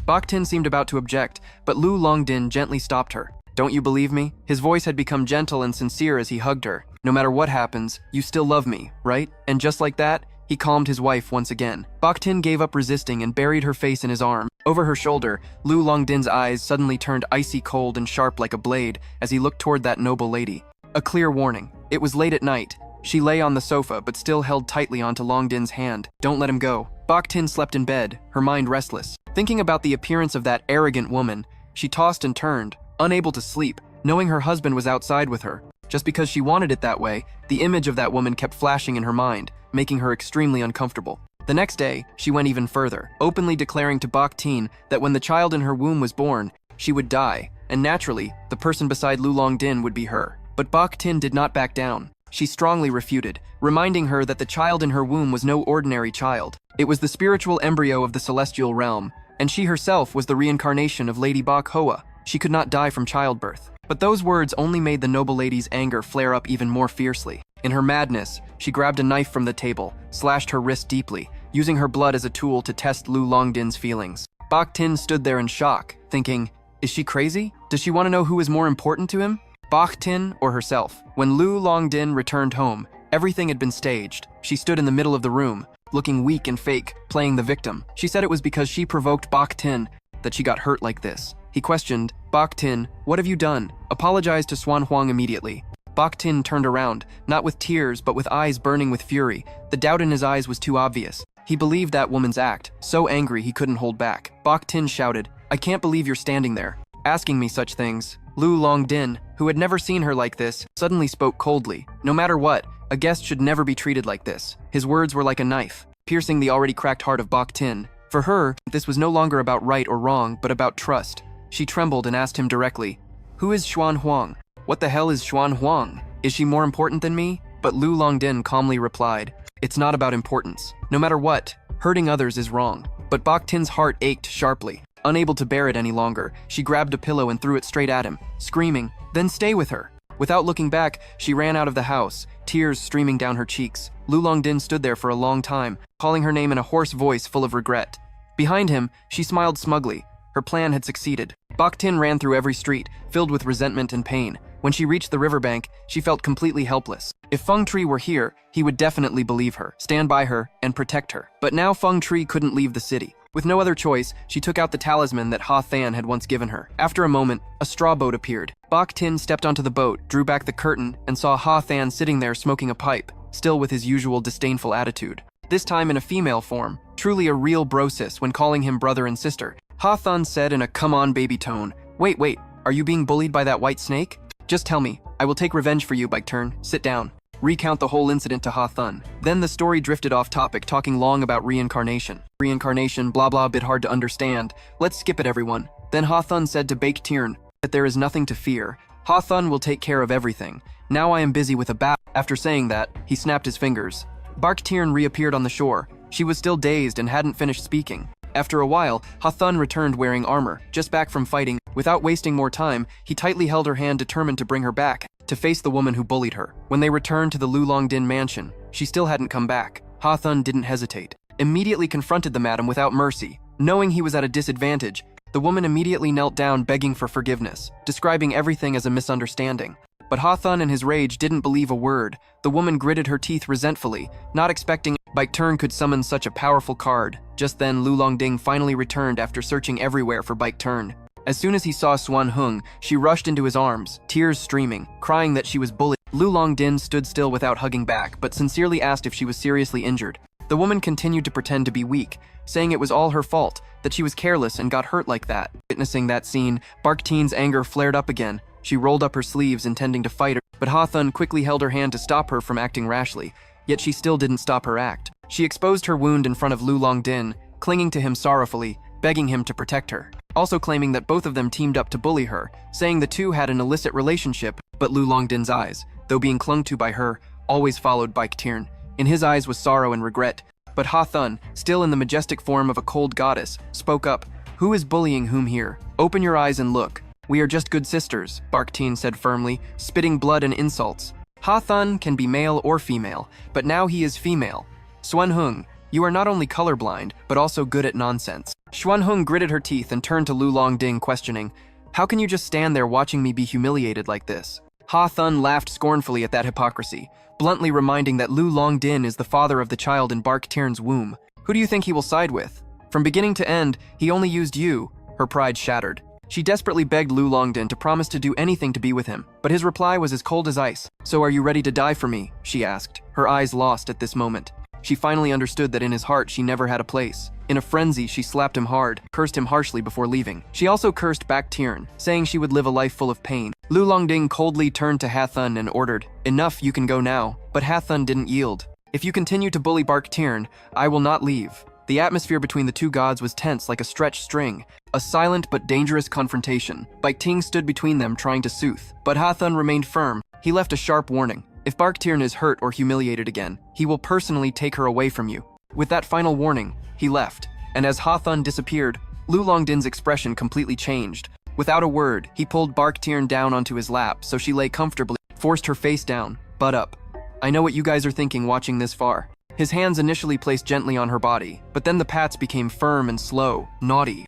Bach Tin seemed about to object, but Lu Long Din gently stopped her. Don't you believe me? His voice had become gentle and sincere as he hugged her. No matter what happens, you still love me, right? And just like that, he calmed his wife once again. Bach Tin gave up resisting and buried her face in his arm. Over her shoulder, Lu Long Din's eyes suddenly turned icy cold and sharp like a blade as he looked toward that noble lady. A clear warning. It was late at night. She lay on the sofa but still held tightly onto Long Din's hand. Don't let him go. Bach Tin slept in bed, her mind restless. Thinking about the appearance of that arrogant woman, she tossed and turned, unable to sleep, knowing her husband was outside with her. Just because she wanted it that way, the image of that woman kept flashing in her mind, making her extremely uncomfortable. The next day, she went even further, openly declaring to Bach Tin that when the child in her womb was born, she would die, and naturally, the person beside Lu Long Din would be her. But Bach Tin did not back down. She strongly refuted, reminding her that the child in her womb was no ordinary child. It was the spiritual embryo of the celestial realm, and she herself was the reincarnation of Lady Bach Hoa. She could not die from childbirth. But those words only made the noble lady's anger flare up even more fiercely. In her madness, she grabbed a knife from the table, slashed her wrist deeply, using her blood as a tool to test Lu Long Din's feelings. Bach Tin stood there in shock, thinking, is she crazy? Does she want to know who is more important to him? Bach Tin or herself? When Lu Long Din returned home, everything had been staged. She stood in the middle of the room, looking weak and fake, playing the victim. She said it was because she provoked Bach Tin that she got hurt like this. He questioned, Bach Tin, what have you done? Apologize to Xuan Huang immediately. Bach Tin turned around, not with tears, but with eyes burning with fury. The doubt in his eyes was too obvious. He believed that woman's act, so angry he couldn't hold back. Bach Tin shouted, I can't believe you're standing there, asking me such things. Lu Long Din, who had never seen her like this, suddenly spoke coldly. No matter what, a guest should never be treated like this. His words were like a knife, piercing the already cracked heart of Bach Tin. For her, this was no longer about right or wrong, but about trust. She trembled and asked him directly, who is Xuan Huang? What the hell is Xuan Huang? Is she more important than me? But Lu Longdin calmly replied, it's not about importance. No matter what, hurting others is wrong. But Bach Tin's heart ached sharply. Unable to bear it any longer, she grabbed a pillow and threw it straight at him, screaming, then stay with her. Without looking back, she ran out of the house, tears streaming down her cheeks. Lu Longdin stood there for a long time, calling her name in a hoarse voice full of regret. Behind him, she smiled smugly. Her plan had succeeded. Bach Tin ran through every street, filled with resentment and pain. When she reached the riverbank, she felt completely helpless. If Feng Tri were here, he would definitely believe her, stand by her, and protect her. But now Feng Tri couldn't leave the city. With no other choice, she took out the talisman that Ha Than had once given her. After a moment, a straw boat appeared. Bach Tin stepped onto the boat, drew back the curtain, and saw Ha Than sitting there smoking a pipe, still with his usual disdainful attitude. This time in a female form, truly a real brosis when calling him brother and sister. Ha Than said in a come-on baby tone, wait, are you being bullied by that white snake? Just tell me, I will take revenge for you, Bike Turn. Sit down. Recount the whole incident to Ha Thun. Then the story drifted off topic, talking long about reincarnation. Reincarnation, blah blah, bit hard to understand. Let's skip it, everyone. Then Ha Thun said to Bake Tiern that there is nothing to fear. Ha Thun will take care of everything. Now I am busy with a bat. After saying that, he snapped his fingers. Bak Tiern reappeared on the shore. She was still dazed and hadn't finished speaking. After a while, Ha Thun returned wearing armor, just back from fighting. Without wasting more time, he tightly held her hand, determined to bring her back, to face the woman who bullied her. When they returned to the Lu Longdin mansion, she still hadn't come back. Ha Thun didn't hesitate. Immediately confronted the madam without mercy. Knowing he was at a disadvantage, the woman immediately knelt down begging for forgiveness, describing everything as a misunderstanding. But Ha Thun in his rage didn't believe a word. The woman gritted her teeth resentfully, not expecting Bike Turn could summon such a powerful card. Just then, Lu Longding finally returned after searching everywhere for Bike Turn. As soon as he saw Xuan Hung, she rushed into his arms, tears streaming, crying that she was bullied. Lu Longdin stood still without hugging back, but sincerely asked if she was seriously injured. The woman continued to pretend to be weak, saying it was all her fault, that she was careless and got hurt like that. Witnessing that scene, Bark Teen's anger flared up again. She rolled up her sleeves, intending to fight her, but Ha Thun quickly held her hand to stop her from acting rashly. Yet she still didn't stop her act. She exposed her wound in front of Lu Longdin, clinging to him sorrowfully, begging him to protect her. Also claiming that both of them teamed up to bully her, saying the two had an illicit relationship. But Lu Longdin's eyes, though being clung to by her, always followed Bike Tiern. In his eyes was sorrow and regret. But Ha Thun, still in the majestic form of a cold goddess, spoke up. Who is bullying whom here? Open your eyes and look. We are just good sisters, Bark Teen said firmly, spitting blood and insults. Ha Thun can be male or female, but now he is female. Xuan Hung, you are not only colorblind, but also good at nonsense. Xuan Hung gritted her teeth and turned to Lu Longding, questioning, how can you just stand there watching me be humiliated like this? Ha Thun laughed scornfully at that hypocrisy, bluntly reminding that Lu Longdin is the father of the child in Bark Tiern's womb. Who do you think he will side with? From beginning to end, he only used you. Her pride shattered. She desperately begged Lu Longdin to promise to do anything to be with him, but his reply was as cold as ice. So are you ready to die for me? She asked, her eyes lost at this moment. She finally understood that in his heart she never had a place. In a frenzy, she slapped him hard, cursed him harshly before leaving. She also cursed Bak Tiern, saying she would live a life full of pain. Lu Longding coldly turned to Ha Thun and ordered, enough, you can go now. But Ha Thun didn't yield. If you continue to bully Bark Tiern, I will not leave. The atmosphere between the two gods was tense like a stretched string. A silent but dangerous confrontation. Bike Ting stood between them, trying to soothe. But Ha Thun remained firm. He left a sharp warning. If Bark Tiern is hurt or humiliated again, he will personally take her away from you. With that final warning, he left. And as Ha Thun disappeared, Lu Longdin's expression completely changed. Without a word, he pulled Bark Tiern down onto his lap so she lay comfortably, forced her face down, butt up. I know what you guys are thinking watching this far. His hands initially placed gently on her body, but then the pats became firm and slow. Naughty.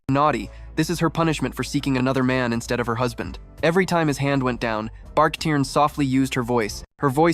This is her punishment for seeking another man instead of her husband. Every time his hand went down, Bark Tiern softly used her voice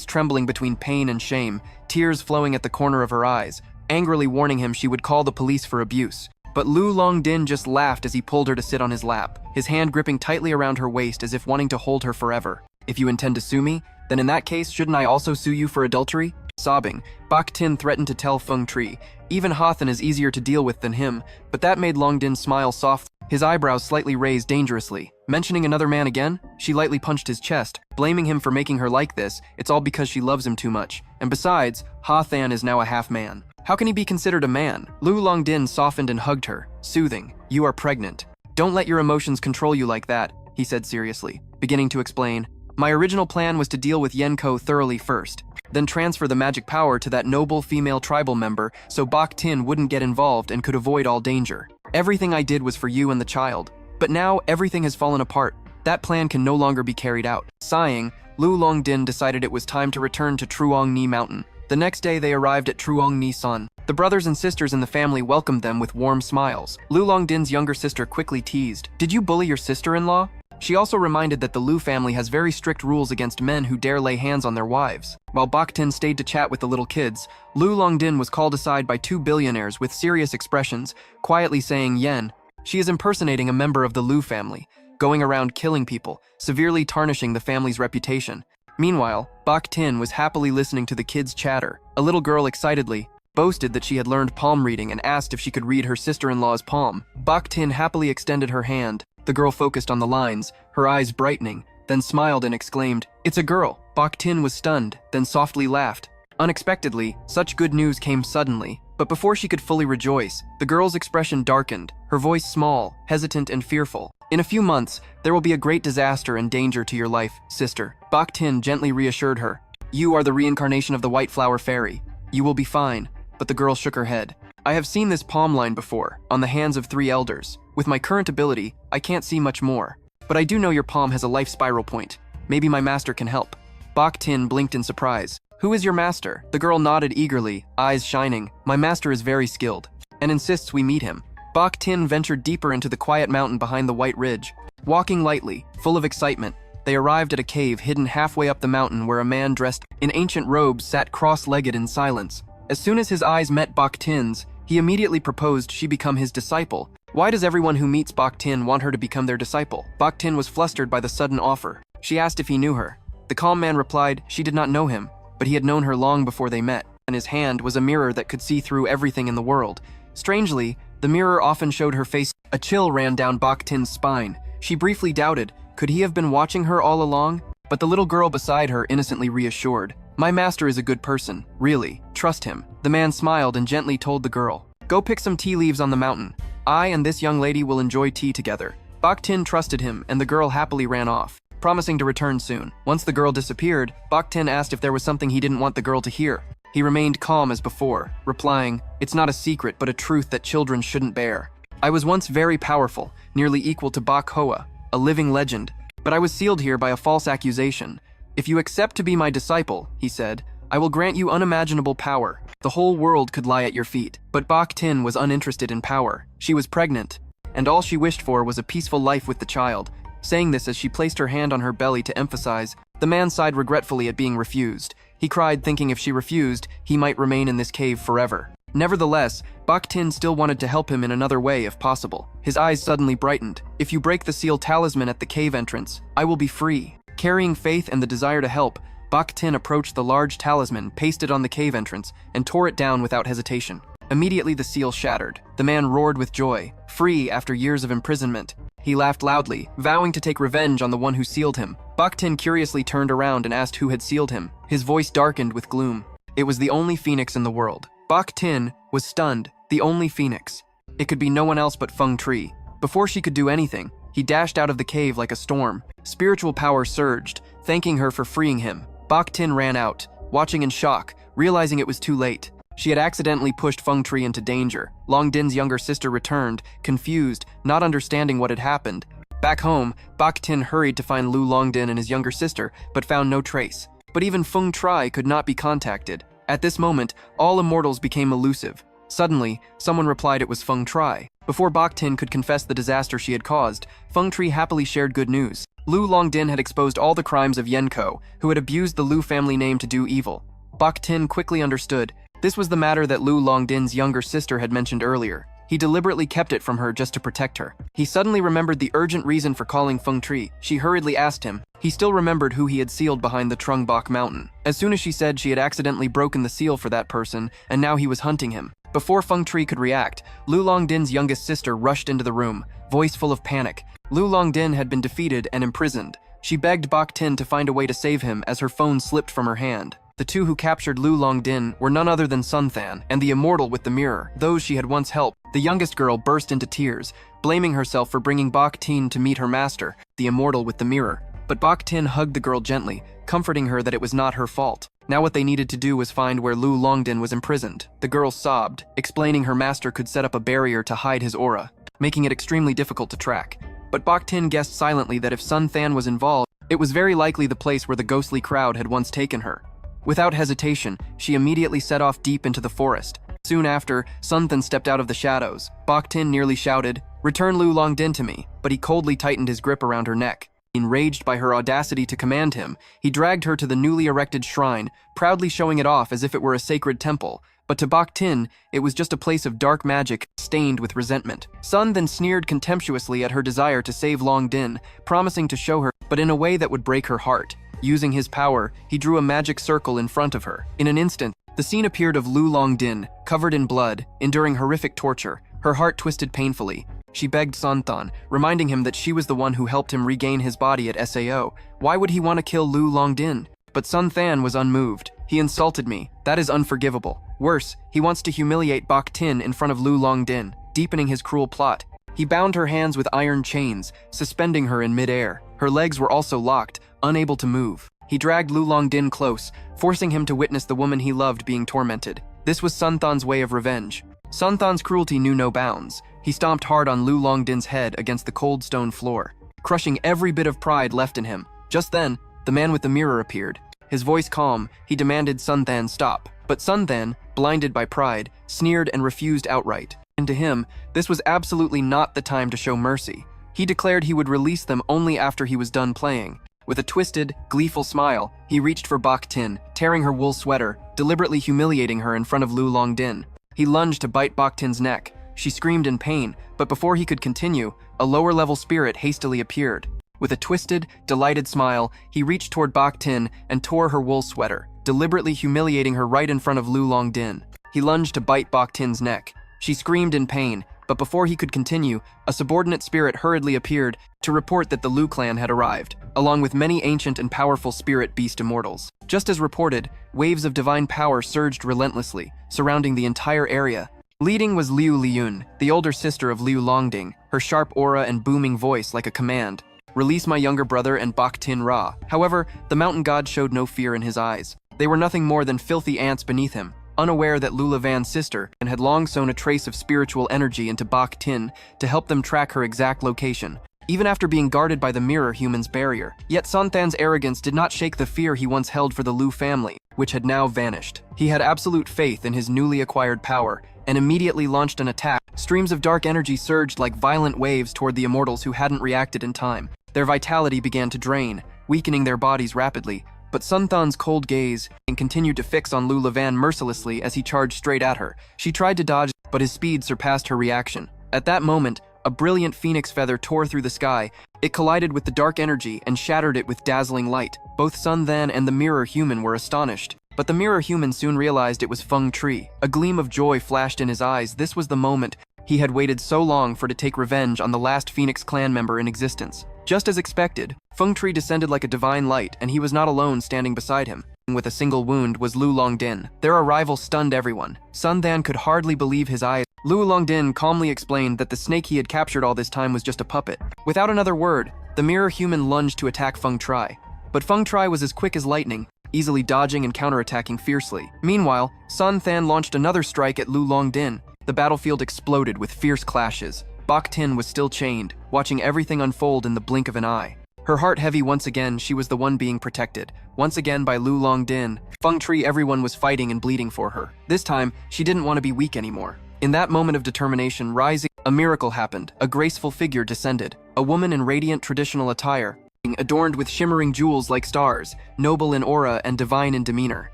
trembling between pain and shame, tears flowing at the corner of her eyes, angrily warning him she would call the police for abuse. But Lu Longdin just laughed as he pulled her to sit on his lap, his hand gripping tightly around her waist as if wanting to hold her forever. If you intend to sue me, then in that case, shouldn't I also sue you for adultery? Sobbing, Bak Tin threatened to tell Feng Tri. Even Ha Thun is easier to deal with than him, but that made Longdin smile softly, his eyebrows slightly raised dangerously. Mentioning another man again, she lightly punched his chest, blaming him for making her like this. It's all because she loves him too much. And besides, Ha Than is now a half-man. How can he be considered a man? Lu Longdin softened and hugged her, soothing. You are pregnant. Don't let your emotions control you like that, he said seriously, beginning to explain. My original plan was to deal with Yenko thoroughly first, then transfer the magic power to that noble female tribal member so Bach Tin wouldn't get involved and could avoid all danger. Everything I did was for you and the child. But now everything has fallen apart. That plan can no longer be carried out. Sighing, Lu Longdin decided it was time to return to Truong Ni Mountain. The next day they arrived at Truong Ni Sun. The brothers and sisters in the family welcomed them with warm smiles. Lu Longdin's younger sister quickly teased, "Did you bully your sister-in-law?" She also reminded that the Lu family has very strict rules against men who dare lay hands on their wives. While Bach Tin stayed to chat with the little kids, Lu Longdin was called aside by two billionaires with serious expressions, quietly saying, "Yen, she is impersonating a member of the Lu family, going around killing people, severely tarnishing the family's reputation." Meanwhile, Bach Tin was happily listening to the kids' chatter. A little girl excitedly boasted that she had learned palm reading and asked if she could read her sister-in-law's palm. Bach Tin happily extended her hand. The girl focused on the lines, her eyes brightening, then smiled and exclaimed, "It's a girl." Bach Tin was stunned, then softly laughed. Unexpectedly, such good news came suddenly, but before she could fully rejoice, the girl's expression darkened, her voice small, hesitant and fearful. "In a few months, there will be a great disaster and danger to your life, sister." Bach Tin gently reassured her. "You are the reincarnation of the White Flower Fairy. You will be fine." But the girl shook her head. "I have seen this palm line before, on the hands of 3 elders. With my current ability, I can't see much more. But I do know your palm has a life spiral point. Maybe my master can help." Bach Tin blinked in surprise. "Who is your master?" The girl nodded eagerly, eyes shining. "My master is very skilled, and insists we meet him." Bach Tin ventured deeper into the quiet mountain behind the White Ridge. Walking lightly, full of excitement, they arrived at a cave hidden halfway up the mountain where a man dressed in ancient robes sat cross-legged in silence. As soon as his eyes met Bach Tin's, he immediately proposed she become his disciple. Why does everyone who meets Bach Tin want her to become their disciple? Bach Tin was flustered by the sudden offer. She asked if he knew her. The calm man replied she did not know him, but he had known her long before they met. In his hand was a mirror that could see through everything in the world. Strangely, the mirror often showed her face. A chill ran down Bach Tin's spine. She briefly doubted, could he have been watching her all along? But the little girl beside her innocently reassured. "My master is a good person, really. Trust him." The man smiled and gently told the girl, "Go pick some tea leaves on the mountain. I and this young lady will enjoy tea together." Bach Tin trusted him, and the girl happily ran off, promising to return soon. Once the girl disappeared, Bach Tin asked if there was something he didn't want the girl to hear. He remained calm as before, replying, "It's not a secret, but a truth that children shouldn't bear. I was once very powerful, nearly equal to Bach Hoa, a living legend, but I was sealed here by a false accusation. If you accept to be my disciple," he said, "I will grant you unimaginable power. The whole world could lie at your feet." But Bach Tin was uninterested in power. She was pregnant, and all she wished for was a peaceful life with the child. Saying this as she placed her hand on her belly to emphasize, the man sighed regretfully at being refused. He cried, thinking if she refused, he might remain in this cave forever. Nevertheless, Bach Tin still wanted to help him in another way if possible. His eyes suddenly brightened. "If you break the seal talisman at the cave entrance, I will be free." Carrying faith and the desire to help, Bach Tin approached the large talisman pasted on the cave entrance and tore it down without hesitation. Immediately the seal shattered. The man roared with joy, free after years of imprisonment. He laughed loudly, vowing to take revenge on the one who sealed him. Bach Tin curiously turned around and asked who had sealed him. His voice darkened with gloom. It was the only phoenix in the world. Bach Tin was stunned. The only phoenix. It could be no one else but Feng Tri. Before she could do anything, he dashed out of the cave like a storm. Spiritual power surged, thanking her for freeing him. Bach Tin ran out, watching in shock, realizing it was too late. She had accidentally pushed Feng Tri into danger. Long Din's younger sister returned, confused, not understanding what had happened. Back home, Bach Tin hurried to find Lu Longdin and his younger sister, but found no trace. But even Feng Tri could not be contacted. At this moment, all immortals became elusive. Suddenly, someone replied it was Feng Tri. Before Bach Tin could confess the disaster she had caused, Feng Tri happily shared good news. Lu Longdin had exposed all the crimes of Yenko, who had abused the Lu family name to do evil. Bach Tin quickly understood. This was the matter that Lu Longdin's younger sister had mentioned earlier. He deliberately kept it from her just to protect her. He suddenly remembered the urgent reason for calling Feng Tri. She hurriedly asked him. He still remembered who he had sealed behind the Trung Bach mountain. As soon as she said she had accidentally broken the seal for that person, and now he was hunting him. Before Feng Tri could react, Lu Longdin's youngest sister rushed into the room, voice full of panic. Lu Longdin had been defeated and imprisoned. She begged Bach Tin to find a way to save him as her phone slipped from her hand. The two who captured Lu Longdin were none other than Sun Than and the immortal with the mirror, those she had once helped. The youngest girl burst into tears, blaming herself for bringing Bach Tin to meet her master, the immortal with the mirror. But Bach Tin hugged the girl gently, comforting her that it was not her fault. Now what they needed to do was find where Lu Longdin was imprisoned. The girl sobbed, explaining her master could set up a barrier to hide his aura, making it extremely difficult to track. But Bach Tin guessed silently that if Sun Than was involved, it was very likely the place where the ghostly crowd had once taken her. Without hesitation, she immediately set off deep into the forest. Soon after, Sun Than stepped out of the shadows. Bach Tin nearly shouted, "Return Lu Longdin to me," but he coldly tightened his grip around her neck. Enraged by her audacity to command him, he dragged her to the newly erected shrine, proudly showing it off as if it were a sacred temple. But to Bach Tin, it was just a place of dark magic stained with resentment. Sun then sneered contemptuously at her desire to save Longdin, promising to show her, but in a way that would break her heart. Using his power, he drew a magic circle in front of her. In an instant, the scene appeared of Lu Longdin, covered in blood, enduring horrific torture. Her heart twisted painfully. She begged Sun Than, reminding him that she was the one who helped him regain his body at Sao. Why would he want to kill Lu Longdin? But Sun Than was unmoved. "He insulted me. That is unforgivable. Worse, he wants to humiliate Bach Tin in front of Lu Longdin, deepening his cruel plot." He bound her hands with iron chains, suspending her in midair. Her legs were also locked, unable to move. He dragged Lu Longdin close, forcing him to witness the woman he loved being tormented. This was Sun Than's way of revenge. Sun Than's cruelty knew no bounds. He stomped hard on Lu Longdin's head against the cold stone floor, crushing every bit of pride left in him. Just then, the man with the mirror appeared. His voice calm, he demanded Sun Than stop. But Sun Than, blinded by pride, sneered and refused outright. And to him, this was absolutely not the time to show mercy. He declared he would release them only after he was done playing. With a twisted, gleeful smile, he reached for Bach Tin, tearing her wool sweater, deliberately humiliating her in front of Lu Longdin. He lunged to bite Bach Tin's neck. She screamed in pain, but before he could continue, a lower-level spirit hastily appeared. With a twisted, delighted smile, he reached toward Bach Tin and tore her wool sweater, deliberately humiliating her right in front of Lu Longdin. He lunged to bite Bach Tin's neck. She screamed in pain, but before he could continue, a subordinate spirit hurriedly appeared to report that the Lu clan had arrived, along with many ancient and powerful spirit beast immortals. Just as reported, waves of divine power surged relentlessly, surrounding the entire area. Leading was Liu Liyun, the older sister of Liu Longding, her sharp aura and booming voice like a command. "Release my younger brother and Bach Tin Ra." However, the mountain god showed no fear in his eyes. They were nothing more than filthy ants beneath him, unaware that Lulavan's sister had long sown a trace of spiritual energy into Bach Tin to help them track her exact location, even after being guarded by the mirror human's barrier. Yet Sun Than's arrogance did not shake the fear he once held for the Lu family, which had now vanished. He had absolute faith in his newly acquired power, and immediately launched an attack. Streams of dark energy surged like violent waves toward the immortals who hadn't reacted in time. Their vitality began to drain, weakening their bodies rapidly. But Sun Than's cold gaze continued to fix on Lulavan mercilessly as he charged straight at her. She tried to dodge, but his speed surpassed her reaction. At that moment, a brilliant phoenix feather tore through the sky. It collided with the dark energy and shattered it with dazzling light. Both Sun Than and the mirror human were astonished. But the mirror human soon realized it was Feng Tri. A gleam of joy flashed in his eyes. This was the moment he had waited so long for to take revenge on the last Phoenix clan member in existence. Just as expected, Feng Tri descended like a divine light, and he was not alone standing beside him. With a single wound was Lu Longdin. Their arrival stunned everyone. Sun Than could hardly believe his eyes. Lu Longdin calmly explained that the snake he had captured all this time was just a puppet. Without another word, the mirror human lunged to attack Feng Tri. But Feng Tri was as quick as lightning, easily dodging and counterattacking fiercely. Meanwhile, Sun Than launched another strike at Lu Longdin. The battlefield exploded with fierce clashes. Bach Tin was still chained, watching everything unfold in the blink of an eye. Her heart heavy once again, she was the one being protected. Once again by Lu Longdin. Feng Tri, everyone was fighting and bleeding for her. This time, she didn't want to be weak anymore. In that moment of determination, rising, a miracle happened. A graceful figure descended. A woman in radiant traditional attire, adorned with shimmering jewels like stars, noble in aura and divine in demeanor.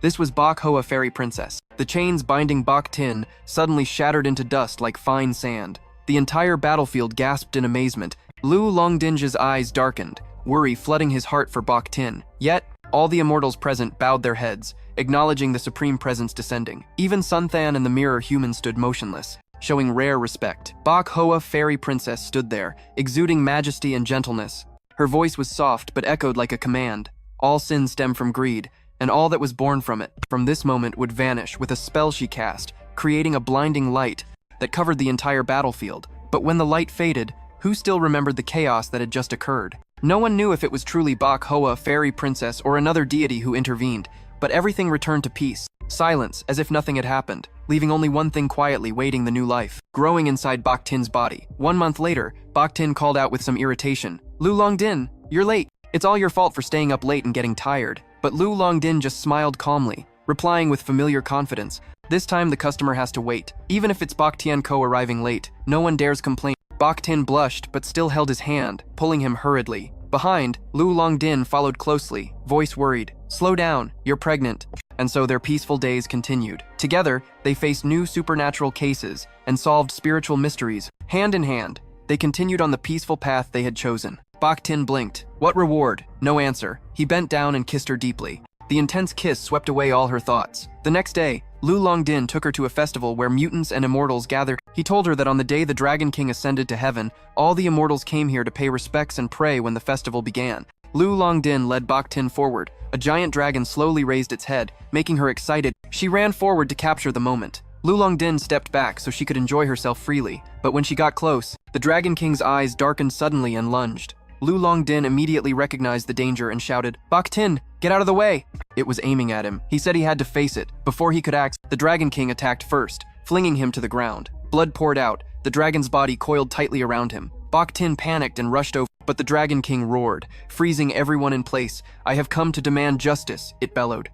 This was Bach Hoa Fairy Princess. The chains binding Bach Tin suddenly shattered into dust like fine sand. The entire battlefield gasped in amazement. Lu Longdin's eyes darkened, worry flooding his heart for Bach Tin. Yet, all the immortals present bowed their heads, acknowledging the supreme presence descending. Even Sun Than and the mirror human stood motionless, showing rare respect. Bach Hoa Fairy Princess stood there, exuding majesty and gentleness. Her voice was soft but echoed like a command. All sin stemmed from greed, and all that was born from it, from this moment, would vanish with a spell she cast, creating a blinding light that covered the entire battlefield. But when the light faded, who still remembered the chaos that had just occurred? No one knew if it was truly Bach Hoa, fairy princess, or another deity who intervened, but everything returned to peace. Silence, as if nothing had happened, leaving only one thing quietly waiting the new life, growing inside Bach Tin's body. 1 month later, Bach Tin called out with some irritation. Lu Longdin, you're late. It's all your fault for staying up late and getting tired. But Lu Longdin just smiled calmly, replying with familiar confidence. This time the customer has to wait. Even if it's Bach Tian Ko arriving late, no one dares complain. Bach Tin blushed but still held his hand, pulling him hurriedly. Behind, Lu Longdin followed closely, voice worried. Slow down, you're pregnant. And so their peaceful days continued. Together, they faced new supernatural cases and solved spiritual mysteries. Hand in hand, they continued on the peaceful path they had chosen. Bach Tin blinked. What reward? No answer. He bent down and kissed her deeply. The intense kiss swept away all her thoughts. The next day, Lu Longdin took her to a festival where mutants and immortals gathered. He told her that on the day the Dragon King ascended to heaven, all the immortals came here to pay respects and pray when the festival began. Lu Longdin led Bach Tin forward. A giant dragon slowly raised its head, making her excited. She ran forward to capture the moment. Lu Longdin stepped back so she could enjoy herself freely, but when she got close, the Dragon King's eyes darkened suddenly and lunged. Lu Longdin immediately recognized the danger and shouted, Bach Tin, get out of the way! It was aiming at him. He said he had to face it. Before he could act, the Dragon King attacked first, flinging him to the ground. Blood poured out. The dragon's body coiled tightly around him. Bach Tin panicked and rushed over, but the Dragon King roared, freezing everyone in place. I have come to demand justice, it bellowed.